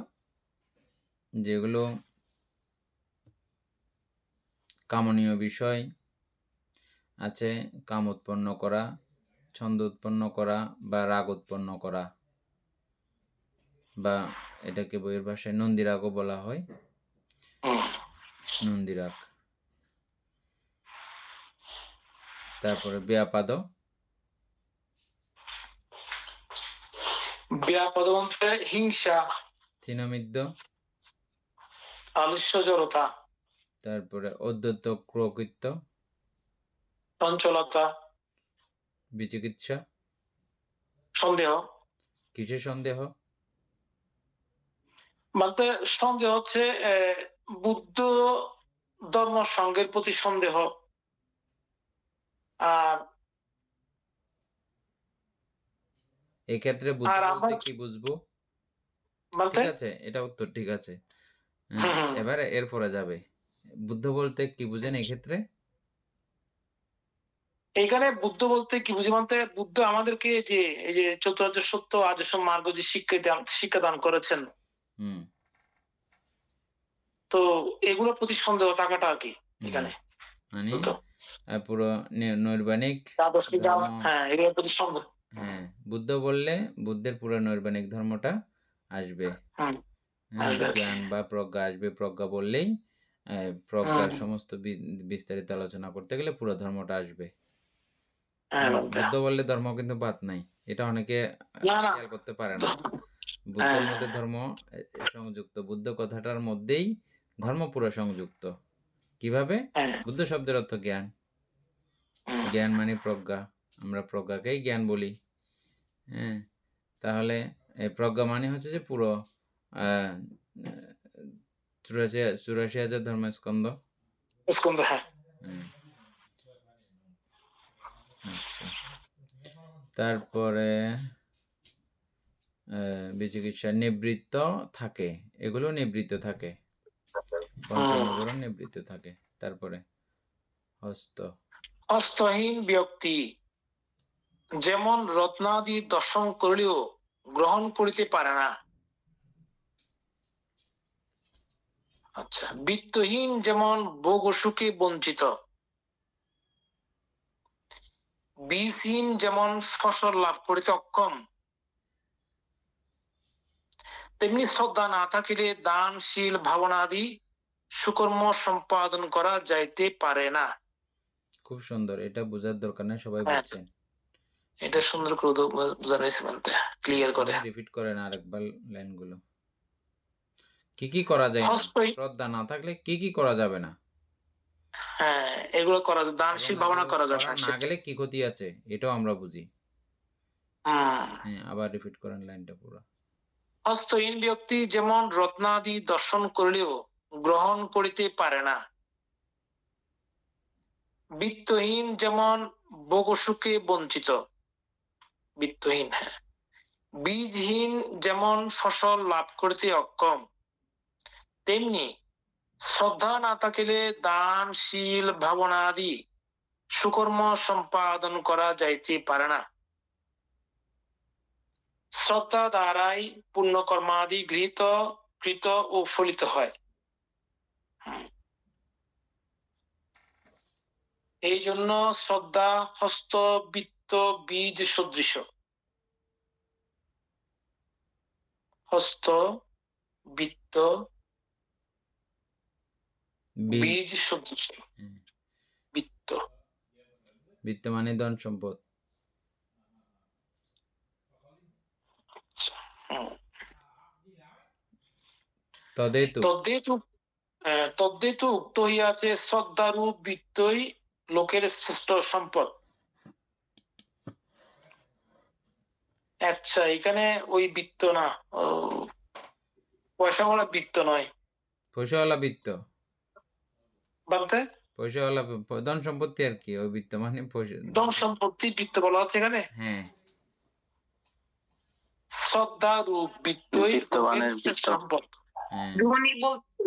Speaker 1: যেগুলো কামনীয় বিষয় আছে, কাম উৎপন্ন করা, ছন্দ উৎপন্ন করা বা রাগ উৎপন্ন করা, বা এটাকে বইয়ের ভাষায় নন্দীরাগও বলা হয়, নন্দীরাগ। তারপরে ব্যাপাদ,
Speaker 2: ব্যাপদ বলতে হিংসা,
Speaker 1: থিনমিদ্য,
Speaker 2: আলস্য, জড়তা,
Speaker 1: তারপরে অদ্বৈত ক্রকৃত্য,
Speaker 2: চঞ্চলতা,
Speaker 1: বিচিকিৎসা,
Speaker 2: সন্দেহ।
Speaker 1: কিসের সন্দেহ?
Speaker 2: বলতে সন্দেহ হচ্ছে বুদ্ধ ধর্ম সঙ্গের প্রতি সন্দেহ, আর
Speaker 1: এক্ষেত্রে বুদ্ধ
Speaker 2: আর
Speaker 1: বলতে
Speaker 2: আমরা
Speaker 1: কি বুঝবো?
Speaker 2: বলতে
Speaker 1: ঠিক আছে, এটা উত্তর ঠিক আছে। এবারে এরপরে যাবে, বুদ্ধ বলতে কি বুঝেন এক্ষেত্রে?
Speaker 2: এখানে বুদ্ধ বলতে কি বুঝি বলতে, বুদ্ধ আমাদেরকে যে এই যে চতুরার্য সত্য আদর্শ মার্গ যে শিক্ষা দান করেছেন,
Speaker 1: হুম
Speaker 2: তো এগুলোর প্রতি সন্দেহ থাকাটা আর কি এখানে
Speaker 1: মানে
Speaker 2: বুদ্ধ
Speaker 1: পুরো নৈর্বাণিক
Speaker 2: আদর্শ,
Speaker 1: ধর্ম।
Speaker 2: হ্যাঁ, এগুলোর প্রতি সন্দেহ।
Speaker 1: হ্যাঁ, বুদ্ধ বললে বুদ্ধের পুরো নৈর্বাণিক ধর্মটা আসবে।
Speaker 2: হুম,
Speaker 1: হ্যাঁ,
Speaker 2: আসবে আর কি।
Speaker 1: জ্ঞান বা প্রজ্ঞা আসবে। প্রজ্ঞা বললেই প্রজ্ঞার সমস্ত বিস্তারিত আলোচনা করতে গেলে পুরো ধর্মটা আসবে।
Speaker 2: হ্যাঁ, বলতে
Speaker 1: বুদ্ধ বললে ধর্ম কিন্তু বাদ নাই, এটা অনেকে
Speaker 2: না না,
Speaker 1: খেয়াল করতে পারে না। বুদ্ধের মধ্যে ধর্ম সংযুক্ত, বুদ্ধ কথাটার মধ্যেই ধর্ম পুরো সংযুক্ত। কিভাবে?
Speaker 2: হ্যাঁ,
Speaker 1: বুদ্ধ শব্দের অর্থ জ্ঞান, জ্ঞান মানে প্রজ্ঞা, আমরা প্রজ্ঞাকেই জ্ঞান বলি। হ্যাঁ, তাহলে এই প্রজ্ঞা মানে হচ্ছে যে পুরো 84,000 ধর্মস্কন্ধ।
Speaker 2: স্কন্ধ, হ্যাঁ।
Speaker 1: আচ্ছা, তারপরে বিচিকিৎসা নিবৃত্ত থাকে, এগুলো নিবৃত্ত থাকে, পঞ্চমকরণ নিবৃত্ত থাকে। তারপরে হস্ত,
Speaker 2: হস্তহীন ব্যক্তি যেমন রত্নাদি দর্শন করলেও গ্রহণ করিতে পারে না। আচ্ছা, বিত্তহীন যেমন ভোগ ও সুখে বঞ্চিত, বীজহীন যেমন ফসল লাভ করিতে অক্ষম, তেমনি শ্রদ্ধা না থাকিলে দানশীল ভাবনাদি সুকর্ম সম্পাদন করা যাইতে পারে না।
Speaker 1: খুব সুন্দর, এটা বোঝার দরকার নেই, সবাই
Speaker 2: হ্যাঁ,
Speaker 1: বুঝছেন।
Speaker 2: এটা সুন্দর করে বোঝানো হয়েছে বলতে, ক্লিয়ার করে।
Speaker 1: রিপিট করেন আরেকবার লাইনগুলো। কি কি করা যায় না? শ্রদ্ধা না থাকলে কি কি করা যাবে না?
Speaker 2: হ্যাঁ, এগুলো করা যায়,
Speaker 1: এবং
Speaker 2: দানশীল ভাবনা
Speaker 1: এগুলো
Speaker 2: করা যাবে
Speaker 1: করা
Speaker 2: না,
Speaker 1: না গেলে কি ক্ষতি আছে এটাও আমরা বুঝি।
Speaker 2: হ্যাঁ,
Speaker 1: আবার রিপিট করেন লাইনটা পুরো।
Speaker 2: হস্তহীন ব্যক্তি যেমন রত্নাদি দর্শন করলেও গ্রহণ করিতে পারে না, বিত্তহীন যেমন ভোগ সুখে বঞ্চিত, বিত্তহীন, হ্যাঁ, বীজহীন যেমন ফসল লাভ করিতে অক্ষম, তেমনি শ্রদ্ধা না থাকিলে দানশীল ভাবনাদি সুকর্ম সম্পাদন করা যাইতে পারে না। শ্রদ্ধা দ্বারাই পুণ্যকর্মাদি গৃহীত, কৃত ও ফলিত হয়। এই জন্য শ্রদ্ধা হস্ত বৃত্ত বীজ সদৃশ, হস্ত বৃত্ত বীজ সদৃশ, বৃত্ত
Speaker 1: বিত্ত মানে ধন সম্পদ।
Speaker 2: হুম।
Speaker 1: তদেতু
Speaker 2: তদ্দেতু উক্ত হইয়াছে শ্রদ্ধারূপ বিত্তই লোকের শ্রেষ্ঠ সম্পদ। আচ্ছা, এখানে ওই বৃত্ত না, ও, পয়সাওয়ালা বৃত্ত নয়
Speaker 1: পয়সাওয়ালা বৃত্ত,
Speaker 2: বলতে
Speaker 1: পয়সাওয়ালা ধন সম্পত্তি আর কি, ওই বৃত্ত মানে পয়সা।
Speaker 2: ধন সম্পত্তি বৃত্ত বলা হচ্ছে এখানে।
Speaker 1: হ্যাঁ,
Speaker 2: শ্রদ্ধারূপ বৃত্তই
Speaker 3: বিত্তবানের
Speaker 2: লোকের শ্রেষ্ঠ
Speaker 3: বৃত্ত।
Speaker 2: সম্পদ।
Speaker 1: হ্যাঁ,
Speaker 5: ধনী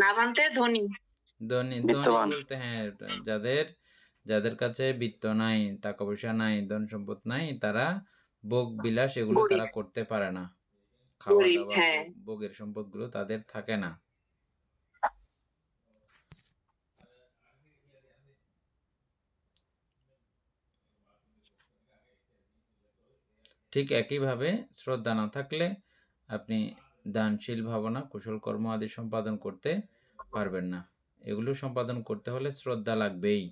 Speaker 5: না বানতে ধনী।
Speaker 1: ধনী
Speaker 3: বিত্তবান।
Speaker 1: বলতে হ্যাঁ, যাদের কাছে বিত্ত নাই, টাকা পয়সা নাই, ধন সম্পদ নাই, তারা ভোগ বিলাস এগুলো
Speaker 5: গরিব।
Speaker 1: তারা করতে পারে না। খাওয়া
Speaker 5: গরিব,
Speaker 1: দাওয়া
Speaker 5: হ্যাঁ।
Speaker 1: ভোগের সম্পদগুলো তাদের থাকে না। ঠিক একইভাবে শ্রদ্ধা না থাকলে আপনি দানশীল ভাবনা, কুশল কর্ম আদি সম্পাদন করতে পারবেন না। এগুলো সম্পাদন করতে হলে শ্রদ্ধা লাগবেই।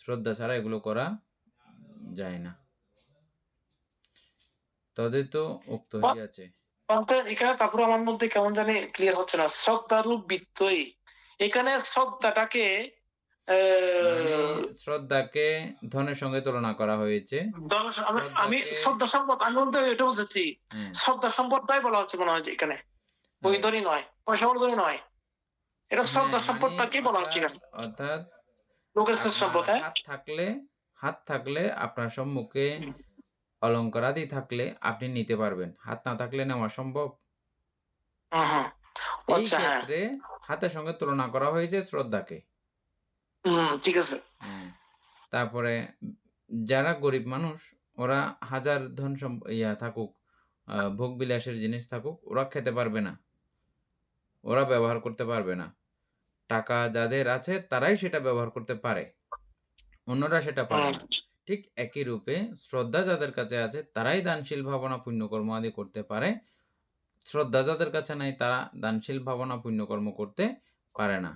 Speaker 1: শ্রদ্ধা ছাড়া এগুলো করা যায় না। তদেতু উক্ত হইয়াছে।
Speaker 2: বলতে এখানে তারপর আমার মধ্যে কেমন জানি ক্লিয়ার হচ্ছে না, শ্রদ্ধারূপ বৃত্তই, এখানে শ্রদ্ধাটাকে
Speaker 1: মানে শ্রদ্ধাকে ধনের সঙ্গে তুলনা করা হয়েছে।
Speaker 2: আমি শ্রদ্ধা সম্পদ, আমি বলতে এটা বুঝেছি, শ্রদ্ধা সম্পদটাই বলা হচ্ছে মনে হয় যে এখানে, ওই ধনী নয়, পয়সাওয়ালা ধনী নয়, এটা শ্রদ্ধা সম্পদটাকে বলা হচ্ছে এখানে,
Speaker 1: অর্থাৎ
Speaker 2: লোকের শ্রেষ্ঠ সম্পদ। হ্যাঁ,
Speaker 1: হাত থাকলে আপনার সম্মুখে অলংকার আদি থাকলে আপনি নিতে পারবেন, হাত না থাকলে নেওয়া সম্ভব। এই ক্ষেত্রে হাতের সঙ্গে তুলনা করা হয়েছে শ্রদ্ধাকে।
Speaker 2: ঠিক আছে।
Speaker 1: তারপরে যারা গরিব মানুষ, ওরা হাজার ধন থাকুক, ভোগ বিলাসের জিনিস থাকুক, ওরা খেতে পারবে না, ওরা ব্যবহার করতে পারবে না। টাকা যাদের আছে তারাই সেটা ব্যবহার করতে পারে, অন্যরা সেটা পারে না। ঠিক একই রূপে শ্রদ্ধা যাদের কাছে আছে তারাই দানশীল ভাবনা পুণ্যকর্ম আদি করতে পারে, শ্রদ্ধা যাদের কাছে নাই তারা দানশীল ভাবনা পুণ্যকর্ম করতে পারে না।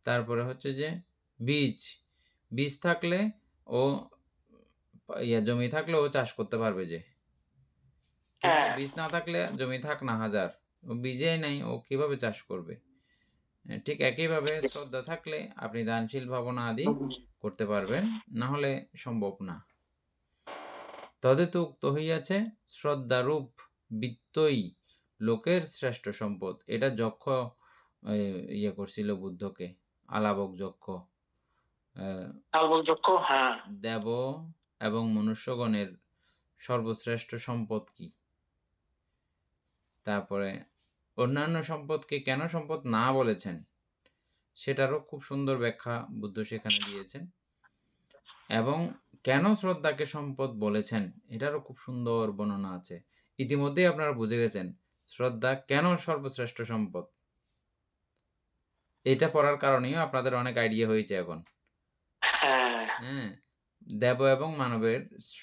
Speaker 1: তারপরে হচ্ছে যে বীজ থাকলে ও জমি থাকলে ও চাষ করতে পারবে, যে কিন্তু বীজ না থাকলে জমি থাক না হাজার, ও বীজেই নাই, ও কিভাবে চাষ করবে? ঠিক একইভাবে শ্রদ্ধা থাকলে আপনি দানশীল ভাবনা আদি করতে পারবেন, না হলে সম্ভব না। তদেতু উক্ত হইয়াছে শ্রদ্ধারূপ বিত্তই লোকের শ্রেষ্ঠ সম্পদ। এটা যক্ষ করছিল বুদ্ধকে, আলাবক যক্ষ। দেব এবং মনুষ্যগণের সর্বশ্রেষ্ঠ সম্পদ কি? তারপরে অন্যান্য সম্পদকে কেন সম্পদ না বলেছেন সেটারও খুব সুন্দর ব্যাখ্যা বুদ্ধ সেখানে দিয়েছেন, এবং কেন শ্রদ্ধাকে সম্পদ বলেছেন এটারও খুব সুন্দর বর্ণনা আছে। ইতিমধ্যেই আপনারা বুঝে গেছেন শ্রদ্ধা কেন সর্বশ্রেষ্ঠ সম্পদ। এটা পড়ার কারণেই আপনাদের অনেক আইডিয়া হয়েছে এখন। হ্যাঁ, দেব এবং মানবের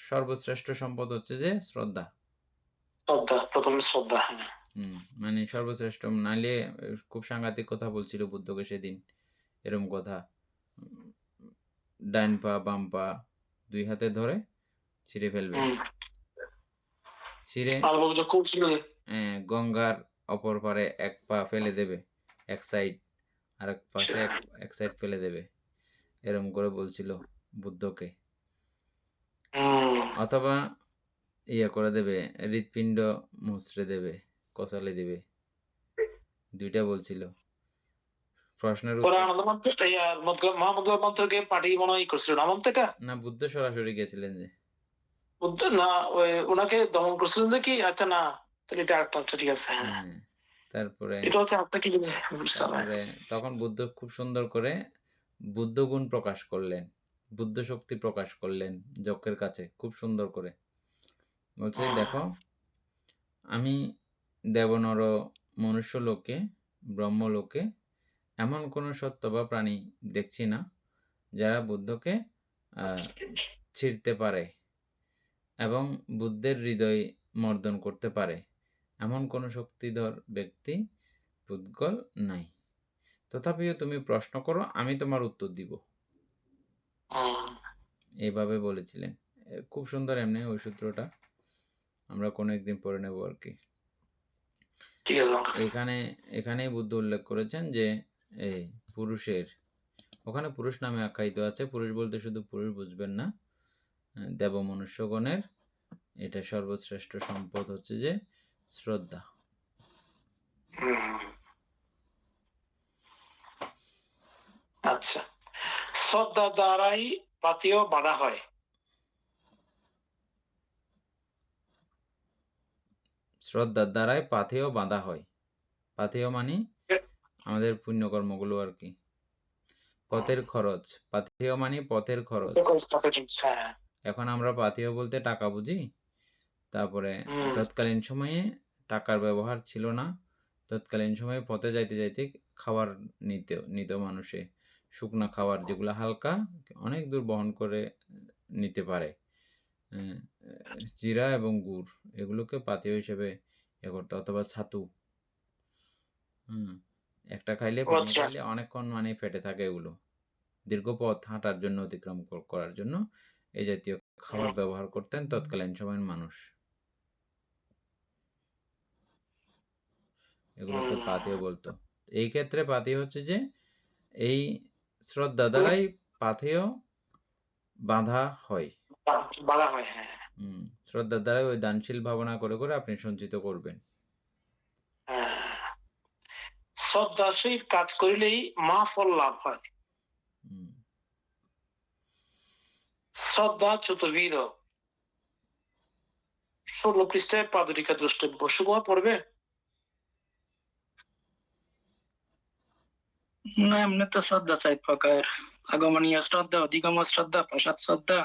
Speaker 1: সর্বশ্রেষ্ঠ সম্পদ হচ্ছে যে শ্রদ্ধা।
Speaker 2: প্রথমে শ্রদ্ধা,
Speaker 1: মানে সর্বশ্রেষ্ঠ। নাইলে খুব সাংঘাতিক কথা বলছিল বুদ্ধকে সেদিন, এরকম কথা, ডাইন পা বাম পা দুই হাতে ধরে ছিঁড়ে ফেলবে, ছিঁড়ে গঙ্গার অপর পারে এক পা ফেলে দেবে, এক সাইড, আর এক পাশে এক সাইড ফেলে দেবে, এরকম করে বলছিল বুদ্ধকে। অথবা করে দেবে, হৃৎপিণ্ড মুচড়ে দেবে, কচালে দেবে, দুইটা বলছিল। প্রশ্নের না, বুদ্ধ সরাসরি গেছিলেন যে,
Speaker 2: বুদ্ধ না ওনাকে দমন করছিলেন নাকি? আচ্ছা, না, তাহলে এটা আরেকটা। আচ্ছা, ঠিক আছে।
Speaker 1: তারপরে
Speaker 2: তারপরে
Speaker 1: তখন বুদ্ধ খুব সুন্দর করে বুদ্ধ গুণ প্রকাশ করলেন, বুদ্ধ শক্তি প্রকাশ করলেন যজ্ঞের কাছে, খুব সুন্দর করে বলছে, দেখো আমি দেবনর মনুষ্য লোকে ব্রহ্মলোকে এমন কোনো সত্য বা প্রাণী দেখছি না যারা বুদ্ধকে ছিঁড়তে পারে এবং বুদ্ধের হৃদয় মর্দন করতে পারে, এমন কোনো শক্তিধর ব্যক্তি পুদ্গল নাই। তথাপিও তুমি প্রশ্ন করো, আমি তোমার উত্তর দিব। এইভাবে বলেছিলেন। খুব সুন্দর এমনি ওই সূত্রটা, আমরা কোনো একদিন পড়ে নেব আর কি।
Speaker 2: ঠিক আছে আমার কাছে।
Speaker 1: এখানেই বুদ্ধ উল্লেখ করেছেন যে এই পুরুষের, ওখানে পুরুষ নামে আখ্যায়িত আছে, পুরুষ বলতে শুধু পুরুষ বুঝবেন না, দেব মনুষ্যগণের এটা সর্বশ্রেষ্ঠ সম্পদ হচ্ছে যে শ্রদ্ধা।
Speaker 2: আচ্ছা, শ্রদ্ধা দ্বারাই পাথেয় বাধা হয়।
Speaker 1: শ্রদ্ধার দ্বারাই পাথেয় বাঁধা হয়। পাথেয় মানে আমাদের পুণ্যকর্মগুলো আর কি, পথের খরচ। পাথেয় মানে পথের খরচ।
Speaker 2: হ্যাঁ।
Speaker 1: এখন আমরা পাথেয় বলতে টাকা বুঝি, তারপরে
Speaker 2: হুম।
Speaker 1: তৎকালীন সময়ে টাকার ব্যবহার ছিল না, তৎকালীন সময়ে পথে যাইতে যাইতে খাবার নিত মানুষে, শুকনা খাবার যেগুলো হালকা, অনেক দূর বহন করে নিতে পারে, জিরা এবং গুড়, এগুলোকে পাথেয় হিসেবে এ করতো, অথবা ছাতু। একটা খাইলে পানি
Speaker 2: আচ্ছা।
Speaker 1: খাইলে অনেকক্ষণ মানে পেটে থাকে, এগুলো দীর্ঘ পথ হাঁটার জন্য, অতিক্রম করার জন্য এই জাতীয় খাবার ব্যবহার করতেন তৎকালীন সময়ের মানুষ। এগুলোকে পাথেয় বলতো। এই ক্ষেত্রে পাথেয় হচ্ছে যে এই শ্রদ্ধা দ্বারাই পাথেয় বাঁধা হয়।
Speaker 2: বাধা হয়, হ্যাঁ।
Speaker 1: শ্রদ্ধার দ্বারাই ওই দানশীল ভাবনা করে করে আপনি সঞ্চিত করবেন।
Speaker 2: শ্রদ্ধার সহিত কাজ করিলেই মা ফল লাভ হয়। শ্রদ্ধা চতুর্বিধ, 16 পৃষ্ঠায় পাদুরিকা দ্রষ্টব্য। সুকুমার পড়বে?
Speaker 4: না, এমনি তো শ্রদ্ধা 4 প্রকার: আগমনীয় শ্রদ্ধা, অধিগম শ্রদ্ধা, প্রসাদ শ্রদ্ধা,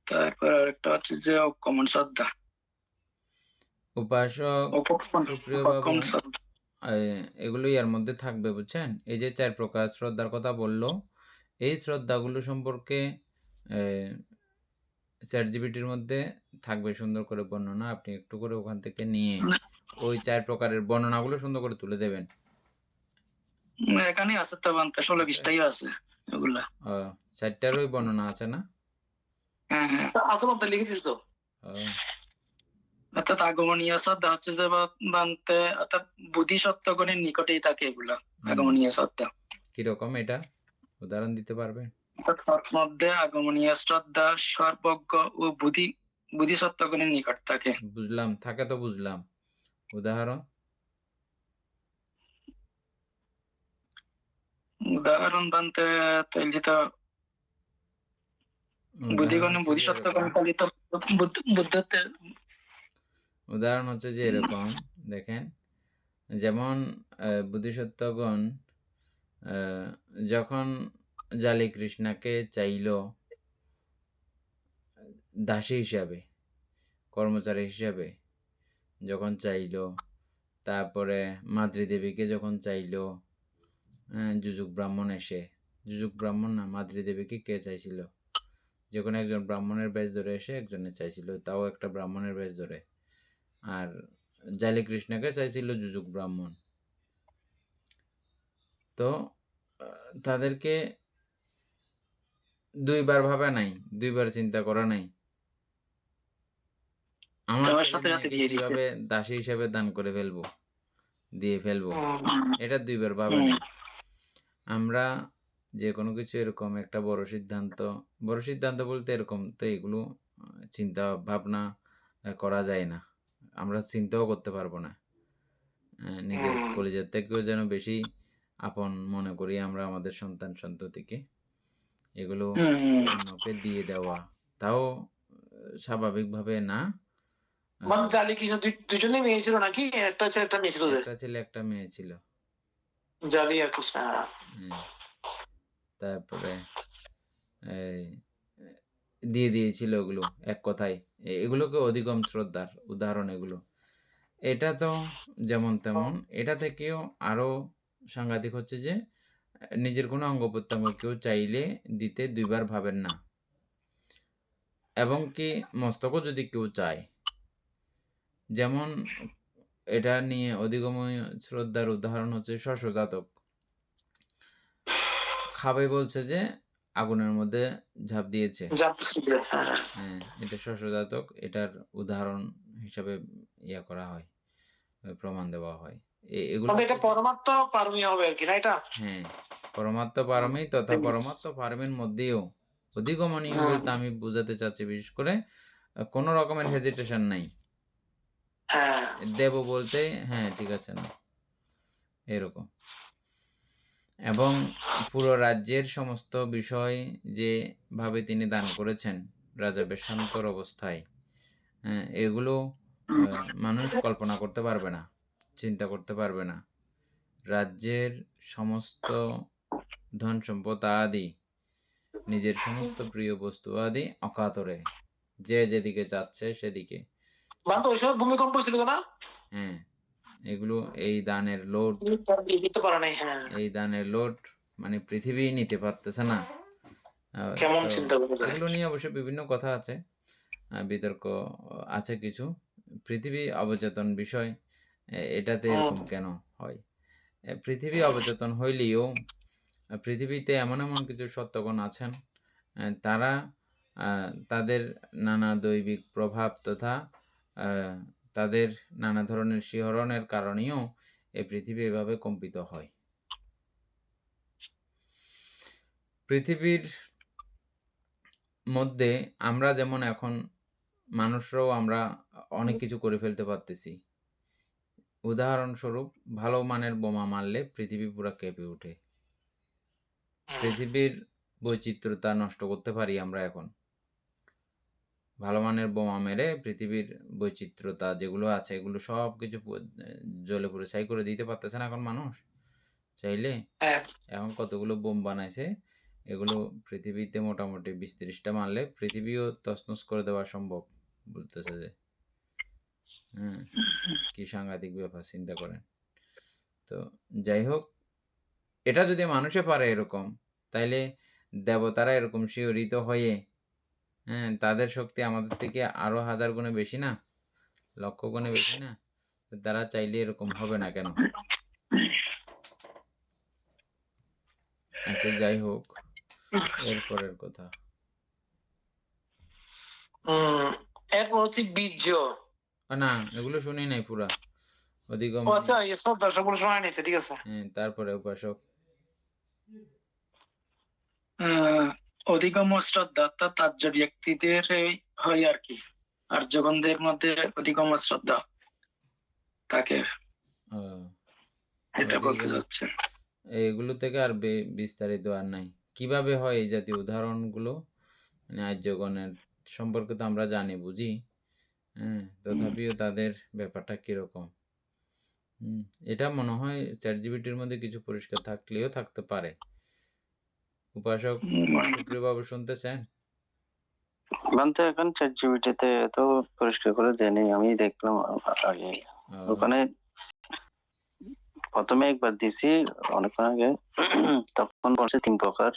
Speaker 4: তারপর আরেকটা হচ্ছে যে অকমন শ্রদ্ধা।
Speaker 1: উপাসক সুপ্রিয় বাবু, এগুলোই এর মধ্যে থাকবে, বুঝছেন? এই যে 4 প্রকার শ্রদ্ধার কথা বললো, এই শ্রদ্ধাগুলো সম্পর্কে চ্যাটজিপিটির মধ্যে থাকবে সুন্দর করে বর্ণনা, আপনি একটু করে ওখান থেকে নিয়ে ওই 4 প্রকারের বর্ণনাগুলো সুন্দর করে তুলে দেবেন।
Speaker 4: এখানে আছে তো, 16 পৃষ্ঠায় আছে ওগুলা।
Speaker 1: 4টারই বর্ণনা আছে না?
Speaker 4: হ্যাঁ হ্যাঁ,
Speaker 2: আছে, বলতে লিখে দিছো।
Speaker 4: অর্থাৎ আগমনীয় শ্রদ্ধা হচ্ছে যে বানতে, অর্থাৎ বোধিসত্ত্বগণের নিকটেই থাকে এগুলা আগমনীয় শ্রদ্ধা।
Speaker 1: কিরকম, এটা উদাহরণ দিতে পারবে?
Speaker 4: তার মধ্যে আগমনীয় শ্রদ্ধা সর্বজ্ঞ ও বোধিসত্ত্বগণের নিকট থাকে।
Speaker 1: বুঝলাম, থাকে তো বুঝলাম, উদাহরণ?
Speaker 4: উদাহরণ বানতে তৈলি তো বুদ্ধিগণে বোধিসত্ত্বগণ পালিত বুদ্ধত্বের
Speaker 1: উদাহরণ হচ্ছে যে এরকম, দেখেন, যেমন বোধিসত্ত্বগণ যখন জালি কৃষ্ণাকে চাইল দাসী হিসাবে, কর্মচারী হিসাবে যখন চাইল, তারপরে মাদ্রীদেবীকে যখন চাইল, যুযুক ব্রাহ্মণ এসে, যুযুক ব্রাহ্মণ না, মাদ্রীদেবীকে কে চাইছিল? যে কোনো একজন ব্রাহ্মণের বেশ ধরে এসে একজনে চাইছিল, তাও একটা ব্রাহ্মণের বেশ ধরে। আর জালি কৃষ্ণকে চাইছিল যুযুক ব্রাহ্মণ। তো তাদেরকে দুইবার ভাবা নাই, দুইবার চিন্তা করা নাই, আমার ছেলেমেয়েকে কিভাবে দাসী হিসেবে দান করে ফেলবো, দিয়ে ফেলবো, এটা দুইবার ভাবা নাই। আমরা যে কোনো কিছু এরকম একটা বড় সিদ্ধান্ত বলতে এরকম তো, এগুলো চিন্তা ভাবনা করা যায় না, আমরা চিন্তাও করতে পারবো না। নিজের কলিজার থেকেও যেন বেশি আপন মনে করি আমরা আমাদের সন্তান সন্ততিকে, এগুলো অন্যকে দিয়ে দেওয়া, তাও স্বাভাবিকভাবে না।
Speaker 2: জালি কি দুজনে মেয়ে ছিল নাকি? একটা ছেলে একটা মেয়ে ছিল?
Speaker 1: একটা ছেলে একটা মেয়ে ছিল,
Speaker 2: জালি আর কৃষ্ণ।
Speaker 1: তারপরে দিয়ে দিয়েছিল ওগুলো, এক কথায় এগুলোকে অধিগম শ্রদ্ধার উদাহরণ এগুলো। এটা তো যেমন তেমন, এটা থেকেও আরো সাংঘাতিক হচ্ছে যে নিজের কোনো অঙ্গ প্রত্যঙ্গ কেউ চাইলে দিতে দুইবার ভাবেন না, এবং কি মস্তকও যদি কেউ চায়, যেমন এটা নিয়ে অধিগমীয় শ্রদ্ধার উদাহরণ হচ্ছে শস্যজাতক। খাবে বলছে যে আগুনের মধ্যে ঝাঁপ দিয়েছে।
Speaker 2: হ্যাঁ।
Speaker 1: হ্যাঁ, এটা শস্যজাতক, এটার উদাহরণ হিসাবে ইয়া করা হয়, প্রমাণ দেওয়া হয়। এগুলো
Speaker 2: তবে এটা পরমার্থ পারমি হবে আর কি না এটা?
Speaker 1: হ্যাঁ, পরমাত্ম পারমী তথা পরমাত্ম পারমীর মধ্যেও অধিগমনীয় বলতে আমি বুঝাতে চাচ্ছি বিশেষ করে কোনো রকমের হেজিটেশন নাই।
Speaker 2: হ্যাঁ,
Speaker 1: দেব বলতে হ্যাঁ ঠিক আছে না, এরকম। এবং পুরো রাজ্যের সমস্ত বিষয় যেভাবে তিনি দান করেছেন রাজা বেশান্তর অবস্থায়, এগুলো মানুষ কল্পনা করতে পারবে না, চিন্তা করতে পারবে না। রাজ্যের সমস্ত ধন সম্পদ আদি, নিজের সমস্ত প্রিয় বস্তু আদি অকাতরে যে যেদিকে যাচ্ছে সেদিকে।
Speaker 2: বাবা ওই সময় ভূমিকম্প ছিল না?
Speaker 1: হ্যাঁ, এগুলো এই দানের লোড,
Speaker 2: দিতে পারে নাই। হ্যাঁ,
Speaker 1: এই দানের লোড মানে পৃথিবী নিতে পারতেছে না।
Speaker 2: কেমন
Speaker 1: তো
Speaker 2: চিন্তা করা যায়?
Speaker 1: এগুলো নিয়ে অবশ্য বিভিন্ন কথা আছে, বিতর্ক আছে কিছু। পৃথিবী অবচেতন বিষয়, এটাতে এরকম কেন হয়? পৃথিবী অবচেতন হইলেও পৃথিবীতে এমন এমন কিছু সত্যগণ আছেন, তারা তাদের নানা দৈবিক প্রভাব তথা তাদের নানা ধরনের শিহরণের কারণেও এই পৃথিবী এভাবে কম্পিত হয়। পৃথিবীর মধ্যে আমরা যেমন এখন মানুষরাও আমরা অনেক কিছু করে ফেলতে পারতেছি। উদাহরণস্বরূপ ভালো মানের বোমা মারলে পৃথিবী পুরা কেঁপে ওঠে। পৃথিবীর বৈচিত্র্যতা নষ্ট করতে পারি আমরা এখন। ভালো মানের বোমা মেরে পৃথিবীর বৈচিত্র্যতা যেগুলো আছে এগুলো সব কিছু জ্বলে পুড়ে ছাই করে দিতে পারতেছে না এখন মানুষ চাইলে। এখন কতগুলো বোম বানাইছে, এগুলো পৃথিবীতে মোটামুটি 20-30টা মারলে পৃথিবীও তছনছ করে দেওয়া সম্ভব বলতেছে যে। কি সাংঘাতিক ব্যাপার, চিন্তা করেন তো। যাই হোক, এটা যদি মানুষে পারে এরকম, তাইলে দেবতারা এরকম শিহরিত হয়ে, তাদের শক্তি আমাদের থেকে আরো 1000 গুণে বেশি না, লক্ষ গুণে বেশি না, তারা চাইলে এরকম হবে না কেন? আচ্ছা যাই হোক, এরপরের কথা।
Speaker 2: এরপর হচ্ছে বীর্য।
Speaker 1: না, এগুলো শুনি নাই পুরা। অধিগম,
Speaker 2: আচ্ছা এসব দর্শকগুলো শোনায় নিতে, ঠিক আছে।
Speaker 1: তারপরে উপাসক।
Speaker 4: অধিগম শ্রদ্ধা অর্থাৎ আর্য ব্যক্তিদের হয় আর কি, আর্যগণদের মধ্যে অধিগম শ্রদ্ধা তাকে, এটা বলতে চাচ্ছে।
Speaker 1: এগুলো থেকে আর বিস্তারিত আর নাই। কিভাবে হয় এই জাতীয় উদাহরণগুলো, মানে আর্যগণের সম্পর্কে তো আমরা জানি বুঝি, তথাপিও তাদের ব্যাপারটা কিরকম, এটা মনে হয় চ্যাটজিপিটির মধ্যে কিছু পরিষ্কার থাকলেও থাকতে পারে। উপাসক সুপ্রিয় বাবু শুনতেছেন?
Speaker 3: তো এখন চ্যাটজিপিটিতে তো পরিষ্কার করে দেয়নি, আমি দেখলাম আগে। ওখানে প্রথমে একবার দিছি অনেকক্ষণ আগে, তখন বলছে 3 প্রকার।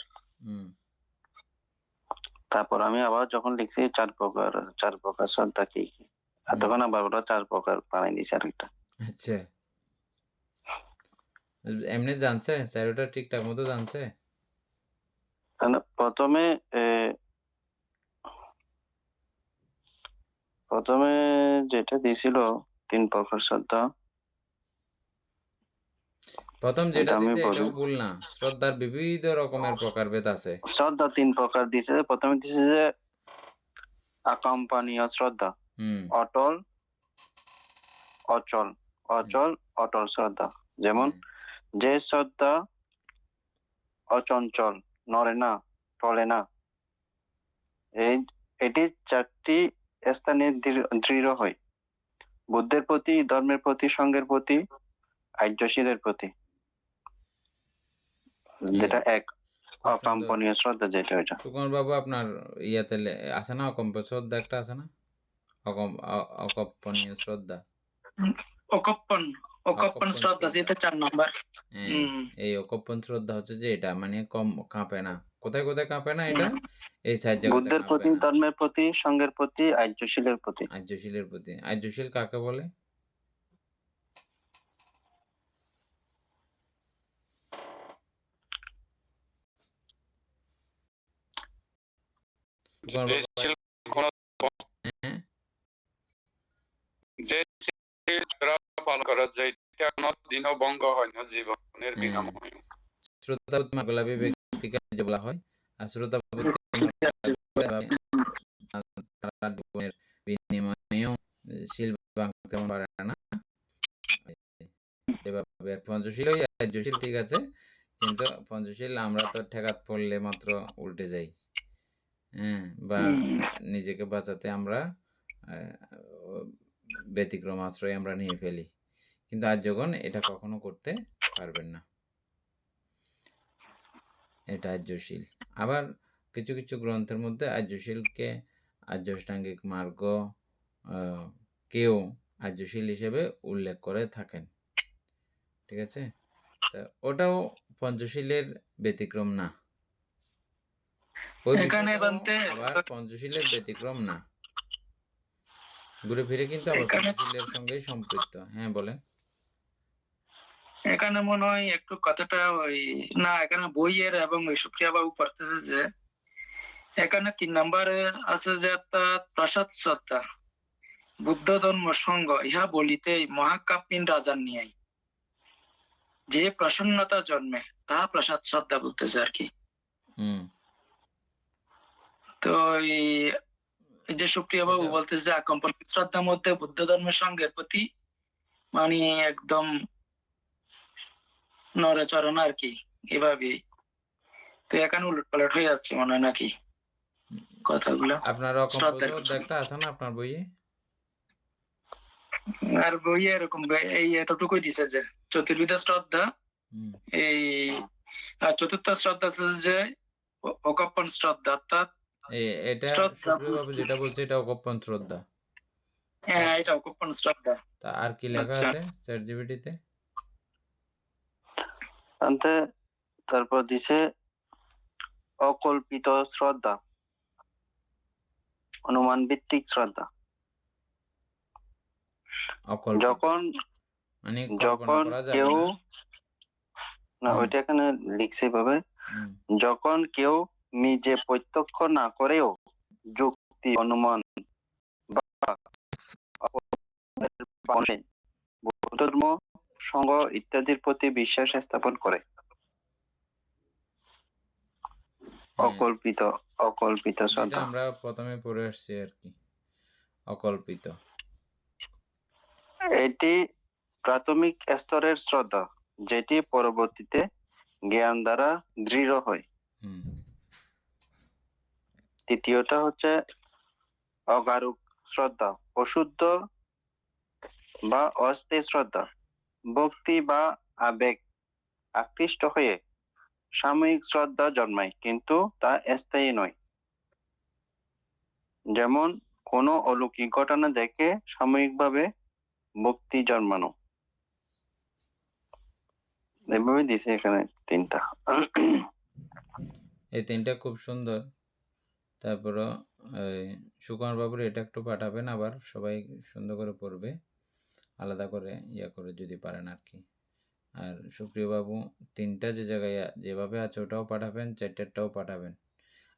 Speaker 3: তারপর আমি আবার যখন লিখছি 4 প্রকার শ্রদ্ধা কি কি, তখন আবার ওরা 4 প্রকার বানাই দিয়েছে আরেকটা।
Speaker 1: আচ্ছা, এমনি জানছে স্যারটা ঠিকঠাক মতো জানছে?
Speaker 3: প্রথমে যেটা দিয়েছিল 3 প্রকার শ্রদ্ধা,
Speaker 1: প্রথম যেটা
Speaker 3: আমি
Speaker 1: দিছে
Speaker 3: বলি,
Speaker 1: এটাও ভুল না, শ্রদ্ধার বিবিধ রকমের প্রকারভেদ আছে।
Speaker 3: শ্রদ্ধা 3 প্রকার দিয়েছে। প্রথমে দিয়েছে যে আকম্পনীয় শ্রদ্ধা, অটল, অচল, অটল শ্রদ্ধা। যেমন যে শ্রদ্ধা অচঞ্চল, নড়ে না, টলে না, এটি 4টি স্থানে দৃঢ় হয়: বুদ্ধের প্রতি, ধর্মের প্রতি, সংঘের প্রতি, আর্যশীলের প্রতি। যেটা এক অকম্পনীয় শ্রদ্ধা, যেটা ওইটা।
Speaker 1: সুকুমার বাবু আপনার ইয়াতে আছে না অকম্প শ্রদ্ধা একটা আছে না, অকম্পনীয় শ্রদ্ধা,
Speaker 4: অকপ্পন শ্রদ্ধা, যেটা 4 নাম্বার।
Speaker 1: এই অকপ্পন শ্রদ্ধা হচ্ছে যে এটা মানে কম কাঁপে না। কোথায় কোথায় কাঁপে না? এটা এই 4 জায়গাতে
Speaker 3: বুদ্ধের প্রতি, ধর্মের প্রতি, সংঘের প্রতি, আর্যশীলের প্রতি।
Speaker 1: আর্যশীলের প্রতি। আর্যশীল কাকে বলে? সুকুমার
Speaker 6: যে
Speaker 1: বাবু,
Speaker 6: শিল কোনো
Speaker 1: হ্যাঁ
Speaker 6: যে শিল যারা পালন করে যেটা কোনো দিনও ভঙ্গ হয় না জীবনের
Speaker 1: হ্যাঁ
Speaker 6: বিনামূল্যে।
Speaker 1: শ্রোতাবতী গোলাপী ব্যক্তিকে যে বলা হয়, আর শ্রোতাবতী তারা জীবনের বিনিময়েও শিল ভাঙতে পারে না। যেভাবে পঞ্চশীল ওই আর্যশীল ঠিক আছে, কিন্তু পঞ্চশীল আমরা তো ঠেকাত পড়লে মাত্র উল্টে যাই, হ্যাঁ, বা নিজেকে বাঁচাতে আমরা ব্যতিক্রম আশ্রয় আমরা নিয়ে ফেলি, কিন্তু আর্যগণ এটা কখনো করতে পারবেন না, এটা আর্যশীল। আবার কিছু কিছু গ্রন্থের মধ্যে আর্যশীলকে আর্যাষ্টাঙ্গিক মার্গ কেউ আর্যশীল হিসেবে উল্লেখ করে থাকেন, ঠিক আছে, তা ওটাও পঞ্চশীলের ব্যতিক্রম না, ওই
Speaker 4: এখানে
Speaker 1: বিষয়টাও
Speaker 4: বানতে
Speaker 1: আবার পঞ্চশীলের ব্যতিক্রম না, ঘুরে ফিরে কিন্তু আবার
Speaker 4: এখানে
Speaker 1: পঞ্চশীলের সঙ্গেই সম্পৃক্ত। হ্যাঁ বলেন।
Speaker 4: এখানে মনে হয় একটু কথাটা ওই না, এখানে বইয়ের এবং ওই সুপ্রিয়া বাবু পড়তেছে যে এখানে 3 নম্বরে আছে যে অর্থাৎ প্রসাদ শ্রদ্ধা বুদ্ধ ধর্ম সঙ্গ ইহা বলিতেই মহাকাব্যিন রাজার নিয়াই যে প্রসন্নতা জন্মে তাহা প্রসাদ শ্রদ্ধা বলতেছে আর কি। তো এই যে সুপ্রিয়া বাবু
Speaker 1: এটা
Speaker 4: বলতেছে যে আকম্পন শ্রদ্ধার মধ্যে বুদ্ধ ধর্মের সঙ্গের প্রতি মানে একদম নড়াচড়া আর কি, এভাবেই। তো এখানে উলট পালট হয়ে যাচ্ছে মনে হয় নাকি কথাগুলো।
Speaker 1: আপনার
Speaker 4: শ্রদ্ধার
Speaker 1: অকম্পোজ অধ্যায়টা আছে না আপনার বইয়ে?
Speaker 4: আর বইয়ে এরকম এই এতটুকুই দিছে যে চতুর্বিধ শ্রদ্ধা, এই আর চতুর্থ শ্রদ্ধা আছে যে অকম্পন শ্রদ্ধা, অর্থাৎ
Speaker 1: এটা
Speaker 4: শ্রদ্ধা,
Speaker 1: সুপ্রিয় বাবু যেটা বলছে এটা অকম্পন শ্রদ্ধা।
Speaker 4: হ্যাঁ এটা অকম্পন শ্রদ্ধা।
Speaker 1: তা আর কি লেখা
Speaker 4: আচ্ছা,
Speaker 1: আছে চ্যাট জিপিটিতে?
Speaker 3: তারপর দিছে অকল্পিত শ্রদ্ধা, অনুমান ভিত্তিক শ্রদ্ধা।
Speaker 1: অকল্পিত
Speaker 3: যখন
Speaker 1: মানে কল্পনা
Speaker 3: যখন
Speaker 1: করা যাবে
Speaker 3: কেউ
Speaker 1: না।
Speaker 3: না, ওইটা এখানে লিখছে ভাবে, যখন কেউ নিজে প্রত্যক্ষ না করেও যুক্তি, অনুমান বা বৌদ্ধ ধর্ম, সংঘ ইত্যাদির প্রতি বিশ্বাস স্থাপন করে। অকল্পিত অকল্পিত
Speaker 1: যেটা
Speaker 3: শ্রদ্ধা,
Speaker 1: আমরা প্রথমে পড়ে আসছি আর কি, অকল্পিত।
Speaker 3: এটি প্রাথমিক স্তরের শ্রদ্ধা, যেটি পরবর্তীতে জ্ঞান দ্বারা দৃঢ় হয়। তৃতীয়টা হচ্ছে অগারুক শ্রদ্ধা, অশুদ্ধ বা অস্থায়ী শ্রদ্ধা, ভক্তি বা আবেগ আকৃষ্ট হয়ে সাময়িক শ্রদ্ধা জন্মায়, কিন্তু তা স্থায়ী নয়। যেমন কোনো অলৌকিক ঘটনা দেখে সাময়িকভাবে ভক্তি জন্মানো। এভাবে দিছে এখানে তিনটা।
Speaker 1: এই তিনটা খুব সুন্দর। তারপরও সুকুমার বাবুর এটা একটু পাঠাবেন, আবার সবাই সুন্দর করে পড়বে, আলাদা করে ইয়া করে যদি পারেন আর কি। আর সুপ্রিয় বাবু তিনটা যে জায়গায় যেভাবে আছে ওটাও পাঠাবেন, চারটাও পাঠাবেন।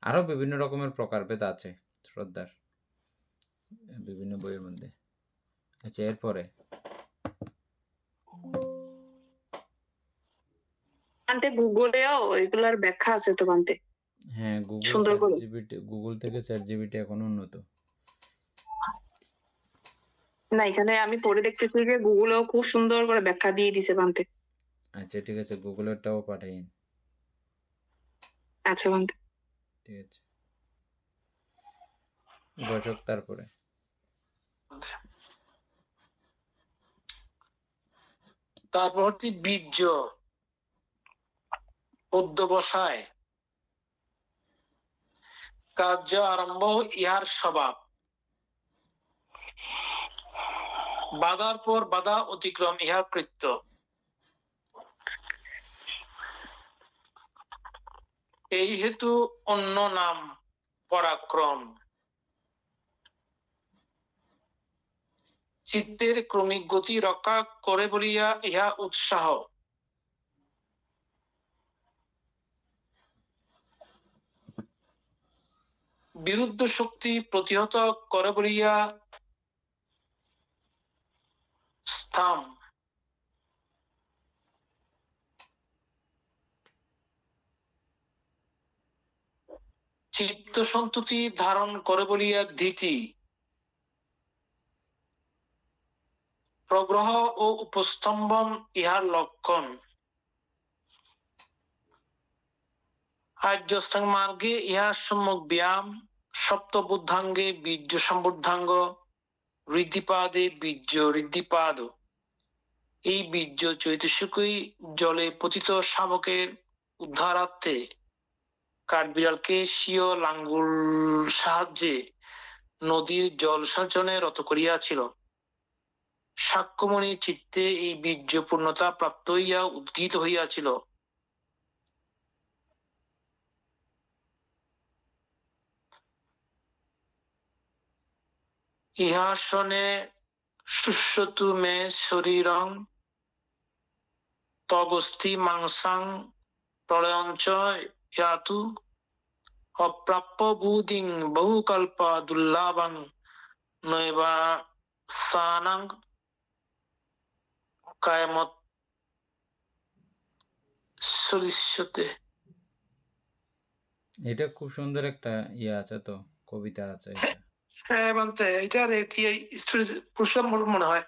Speaker 1: আরো বিভিন্ন রকমের প্রকারভেদ আছে শ্রদ্ধার বিভিন্ন বইয়ের মধ্যে। আচ্ছা, এরপরে
Speaker 5: গুগলেও এগুলার ব্যাখ্যা আছে তো বানতে।
Speaker 1: হ্যাঁ,
Speaker 5: সুন্দর করে।
Speaker 1: গুগল থেকে চ্যাট জিপিটি এখন উন্নত।
Speaker 5: না, এখানে আমি পড়ে দেখতেছি যে গুগলেও খুব সুন্দর করে ব্যাখ্যা দিয়ে দিছে বানতে।
Speaker 1: আচ্ছা ঠিক আছে, গুগলেরটাও পাঠাইন।
Speaker 5: আচ্ছা বানতে।
Speaker 1: ঠিক আছে, ঘোষক তারপরে
Speaker 2: তারপর হচ্ছে বীর্য, অধ্যবসায়, কার্য আরম্ভ ইহার স্বভাব, বাধার পর বাধা অতিক্রম ইহার কৃত্য। এই হেতু অন্য নাম পরাক্রম। চিত্তের ক্রমিক গতি রক্ষা করে বলিয়া ইহা উৎসাহ। বিরুদ্ধ শক্তি প্রতিহত করে বলিয়া স্থাম চিত্ত সন্ততি ধারণ করে বলিয়া ধীতি প্রগ্রহ ও উপস্তম্ভন ইহার লক্ষণ। আর্যষ্টাঙ্গ মার্গে ইহার সম্যক ব্যায়াম, সপ্ত বুদ্ধাঙ্গে বীর্য সম্বুদ্ধাঙ্গ, ঋদ্ধিপাদে বীর্য ঋদ্ধিপাদ। এই বীর্য চৈতসিকই জলে পতিত শাবকের উদ্ধারার্থে কাঠবিড়ালকে স্বীয় লাঙ্গুল সাহায্যে নদীর জলসেচনে রত করিয়াছিল। সাক্ষ্যমণি চিত্তে এই বীর্য পূর্ণতা প্রাপ্ত হইয়া উদ্গীত হইয়াছিল। ইহাসনে শুষ্যতু মে শরীরং তগস্থি মাংসাং প্রলয়ঞ্চ ইয়াতু অপ্রাপ্য বুধিং বহুকল্প দুর্লভং নৈবা সানাং কায়মত সলিষ্যতে।
Speaker 1: এটা খুব সুন্দর একটা ইয়ে আছে, তো কবিতা আছে এটা।
Speaker 2: হ্যাঁ মানতে এটার পুরুষের মনে হয়।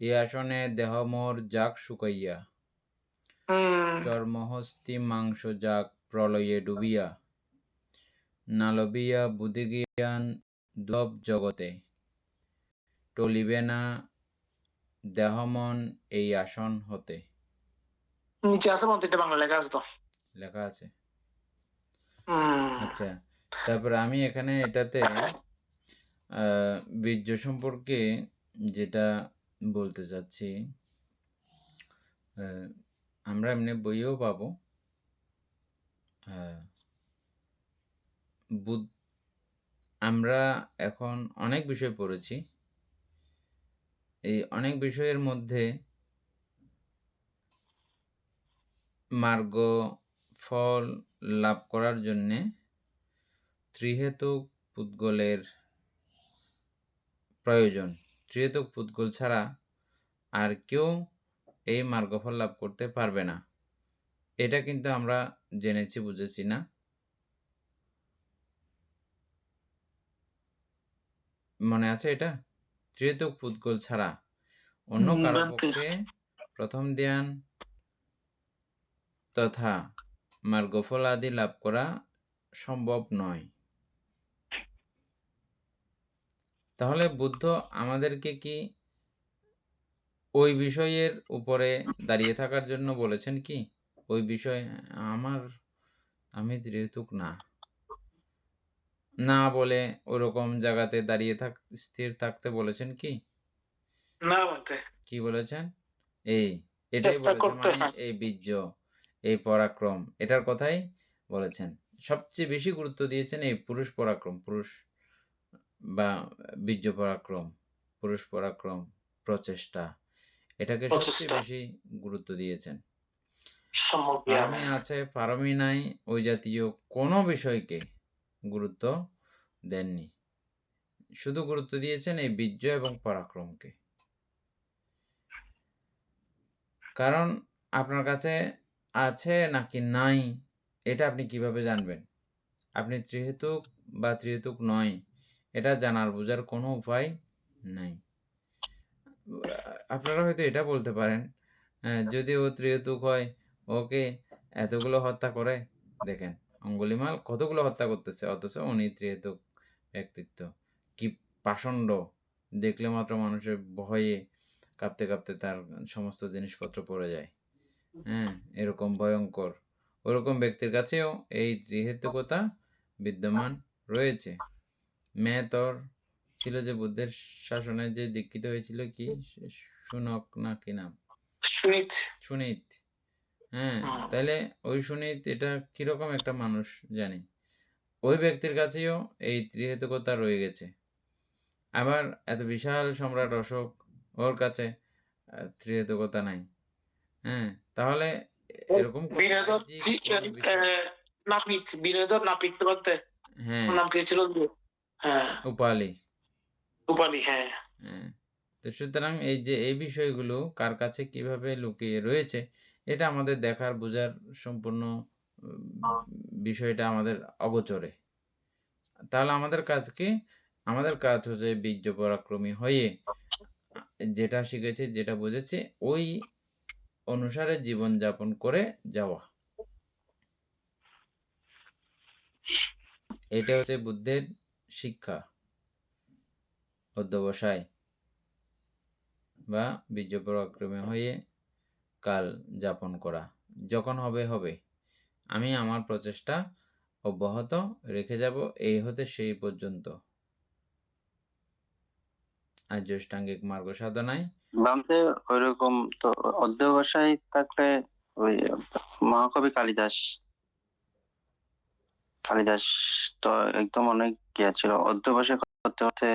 Speaker 1: এ আসনে দেহ মোর যাক শুকাইয়া, চর্মহস্তি মাংস যাক প্রলয়ে ডুবিয়া, নালবিয়া বুদ্ধিজ্ঞান দুর্লভ জগতে, টলিবে না দেহ মন এই আসন হতে।
Speaker 2: নিচে আছে মন্ত্রীটা বাংলা লেখা আছে তো,
Speaker 1: লেখা আছে। আচ্ছা, তারপর আমি এখানে এটাতে বীর্য সম্পর্কে যেটা বলতে চাচ্ছি, আমরা এমনি বইও পাবো। আমরা এখন অনেক বিষয় পড়েছি, এই অনেক বিষয়ের মধ্যে মার্গ ফল লাভ করার জন্যে ত্রিহেতুক পুদ্গলের প্রয়োজন। ত্রিহেতুক পুদ্গল ছাড়া আর কেউ এই মার্গফল লাভ করতে পারবে না। এটা কিন্তু আমরা জেনেছি, বুঝেছি না? মনে আছে এটা? ত্রিহেতুক পুদ্গল ছাড়া অন্য কারো পক্ষে প্রথম ধ্যান তথা মার্গফল আদি লাভ করা সম্ভব নয়। তাহলে বুদ্ধ আমাদেরকে কি ওই বিষয়ের উপরে দাঁড়িয়ে থাকার জন্য বলেছেন কি? ওই বিষয় আমি ত্রিহেতুক না বলে ওরকম জায়গাতে দাঁড়িয়ে স্থির থাকতে বলেছেন কি?
Speaker 2: না বলতে
Speaker 1: কি বলেছেন? এটাই বলেছেন, মানে এই বীর্য, এই পরাক্রম, এটার কথাই বলেছেন। সবচেয়ে বেশি গুরুত্ব দিয়েছেন এই পুরুষ পরাক্রম, পুরুষ বা বীর্য পরাক্রম, পুরুষ পরাক্রম, প্রচেষ্টা, এটাকে সবচেয়ে বেশি গুরুত্ব দিয়েছেন। পারমি আছে পারমি নাই ওই জাতীয় কোনো বিষয়কে গুরুত্ব দেননি, শুধু গুরুত্ব দিয়েছেন এই বীর্য এবং পরাক্রমকে। কারণ আপনার কাছে আছে নাকি নাই এটা আপনি কিভাবে জানবেন? আপনি ত্রিহেতুক বা ত্রিহেতুক নয় এটা জানার বোঝার কোনো উপায় নাই। আপনারা হয়তো এটা বলতে পারেন, যদি ও ত্রিহেতুক হয় ওকে এতগুলো হত্যা করে, দেখেন অঙ্গুলিমাল কতগুলো হত্যা করতেছে, অথচ উনি ত্রিহেতুক ব্যক্তিত্ব। কি পাষণ্ড, দেখলে মাত্র মানুষের ভয়ে কাঁপতে কাঁপতে তার সমস্ত জিনিসপত্র পড়ে যায়। হ্যাঁ, এরকম ভয়ঙ্কর, ওরকম ব্যক্তির কাছেও এই ত্রিহেতুকতা বিদ্যমান রয়েছে। মেথর ছিল যে বুদ্ধের শাসনে যে দীক্ষিত হয়েছিল, কি সুনক না কি নাম, সুনীত। হ্যাঁ, তাহলে ওই সুনীত এটা কিরকম একটা মানুষ জানি, ওই ব্যক্তির কাছেও এই ত্রিহেতুকতা রয়ে গেছে। আবার এত বিশাল সম্রাট অশোক, ওর কাছে ত্রিহেতুকতা নাই। হ্যাঁ, তাহলে এরকম
Speaker 2: নাপিত বলতে
Speaker 1: হ্যাঁ
Speaker 2: ওর নাম কি ছিল? হ্যাঁ,
Speaker 1: উপালি।
Speaker 2: উপালি, হ্যাঁ।
Speaker 1: হ্যাঁ, তো সুতরাং এই যে এই বিষয়গুলো কার কাছে কিভাবে লুকিয়ে রয়েছে, এটা আমাদের দেখার বোঝার সম্পূর্ণ বিষয়টা আমাদের অগোচরে। তাহলে আমাদের কাজ কি? আমাদের কাজ হচ্ছে বীর্য পরাক্রমী হয়ে যেটা শিখেছি, যেটা বুঝেছি, ওই অনুসারে জীবন যাপন করে যাওয়া। এটা হচ্ছে বুদ্ধের শিক্ষা, অধ্যবসায় বা বীর্য পরাক্রমী হয়ে কাল যাপন করা। যখন হবে হবে, আমি আমার প্রচেষ্টা অব্যাহত রেখে যাব এই হতে সেই পর্যন্ত। আর্য অষ্টাঙ্গিক মার্গ সাধনায়
Speaker 3: বামতে ওইরকম তো অধ্যবসায় থাকলে ওই মহাকবি কালিদাস তো একদম অনেক জ্ঞান ছিল, অধ্যবসায় করতে করতে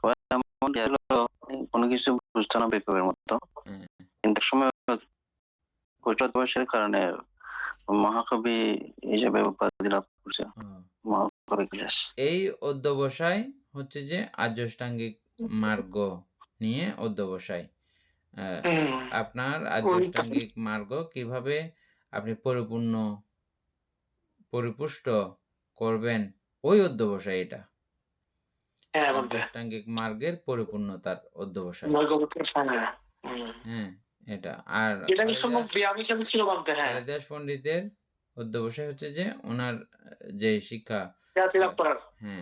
Speaker 3: ও এমন গেল কোনো কিছু বুঝতো না বেকুবের মতো,
Speaker 1: হ্যাঁ,
Speaker 3: কিন্তু এক সময় অধ্যবসায়ের কারণে মহাকবি হিসেবে উপাধি লাভ করছে মহাকবি কালিদাস।
Speaker 1: এই অধ্যবসায় হচ্ছে যে আর্য অষ্টাঙ্গিক মার্গ নিয়ে অধ্যবসায়। আপনার আর্য অষ্টাঙ্গিক মার্গ কিভাবে আপনি পরিপুষ্ট করবেন, ওই অধ্যবসায় এটা। আর্য অষ্টাঙ্গিক মার্গের পরিপূর্ণতার অধ্যবসায়। হ্যাঁ, এটা। আর কালিদাস পণ্ডিতের অধ্যবসায় হচ্ছে যে ওনার যে শিক্ষা,
Speaker 2: খ্যাতি লাভ করার,
Speaker 1: হ্যাঁ,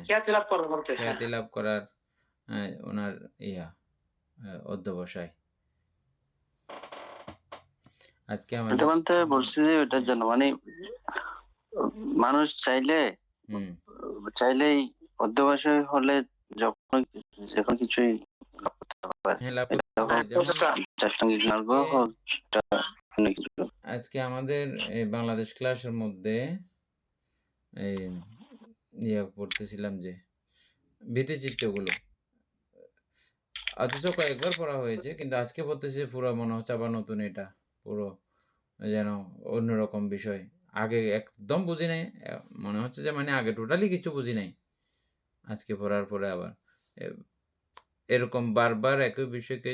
Speaker 2: বলতে,
Speaker 1: খ্যাতি লাভ করার ওনার অধ্যবসায়। আজকে
Speaker 3: এটা
Speaker 1: আমাদের
Speaker 3: বলতে বলছি যে ওটার জন্য মানে মানুষ চাইলেই অধ্যবসায় হলে যখন কিছুই লাভ করতে পারে।
Speaker 1: হ্যাঁ, লাভ করতে পারে। যেমন আজকে আমাদের এই বাংলাদেশ ক্লাসের মধ্যে পড়তেছিলাম যে ভীতিচিত্রগুলো, অথচ কয়েকবার পড়া হয়েছে, কিন্তু আজকে পড়তেছি পুরো মনে হচ্ছে আবার নতুন, এটা পুরো যেন অন্যরকম বিষয়। আগে একদম বুঝি নাই, মনে হচ্ছে যে মানে আগে টোটালি কিছু বুঝি নাই, আজকে পড়ার পরে আবার এরকম বারবার একই বিষয়কে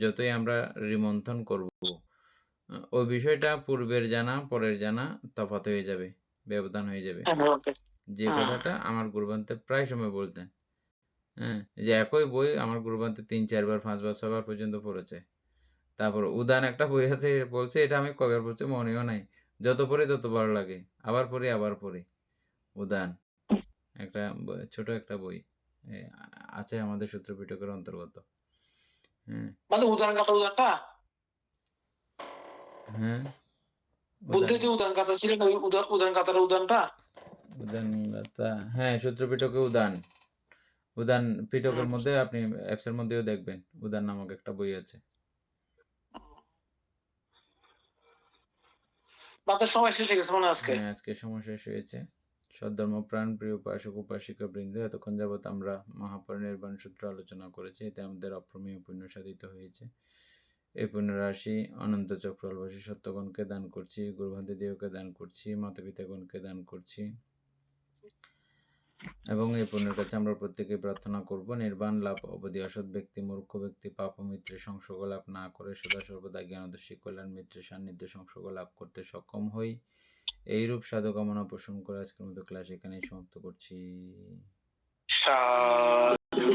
Speaker 1: যতই আমরা রিমন্থন করব, ওই বিষয়টা পূর্বের জানা পরের জানা তফাৎ হয়ে যাবে, ব্যবধান হয়ে যাবে। যে কথাটা আমার গুরুবান্তে প্রায় সময় বলতেন, হ্যাঁ, যে একই বই আমার গুরুবান্তে 3-4 বার 5 বার 6 বার পর্যন্ত পড়েছে। তারপর উদান একটা বই আছে, বলছে এটা আমি কয়বার পড়ছি মনেও নাই, যত পড়ি তত ভালো লাগে, আবার পড়ি। উদান একটা ছোট একটা বই আছে আমাদের সূত্র পিটকের অন্তর্গত।
Speaker 2: মানে উদান কথা, উদানটা
Speaker 1: হ্যাঁ,
Speaker 2: বুদ্ধের যে উদান কথা ছিল না, ওই উদান কথার উদানটা,
Speaker 1: উদান গাথা, হ্যাঁ, সূত্র পিটকে উদান পিটকের মধ্যে আপনি অ্যাপসের মধ্যেও দেখবেন, উদান নামক একটা বই আছে।
Speaker 2: সময় শেষ হয়ে গেছে মনে আজকে।
Speaker 1: হ্যাঁ, আজকে সময় শেষ হয়েছে। সদ্ধর্মপ্রাণ প্রিয় উপাসক উপাসিকা বৃন্দ, এতক্ষণ যাবৎ আমরা মহাপরিনির্বাণ সূত্র আলোচনা করেছি। এতে আমাদের অপ্রমেয় পুণ্য সাধিত হয়েছে। এই পুণ্যরাশি অনন্ত চক্রবাসী সত্যগণকে দান করছি, গুরুভান্তি দেহকে দান করছি, মাতা পিতাগণকে দান করছি, এবং এই পুণ্যের কাছে আমরা প্রত্যেকে প্রার্থনা করব নির্বাণ লাভ অবধি অসৎ ব্যক্তি, মূর্খ ব্যক্তি, পাপ ও মিত্রের সংসর্গ লাভ না করে সদা সর্বদা জ্ঞানদর্শী কল্যাণ মিত্রের সান্নিধ্য সংসর্গ লাভ করতে সক্ষম হই। এইরূপ সাধু কামনা পোষণ করে আজকের মতো ক্লাস এখানেই সমাপ্ত করছি।
Speaker 2: সাধু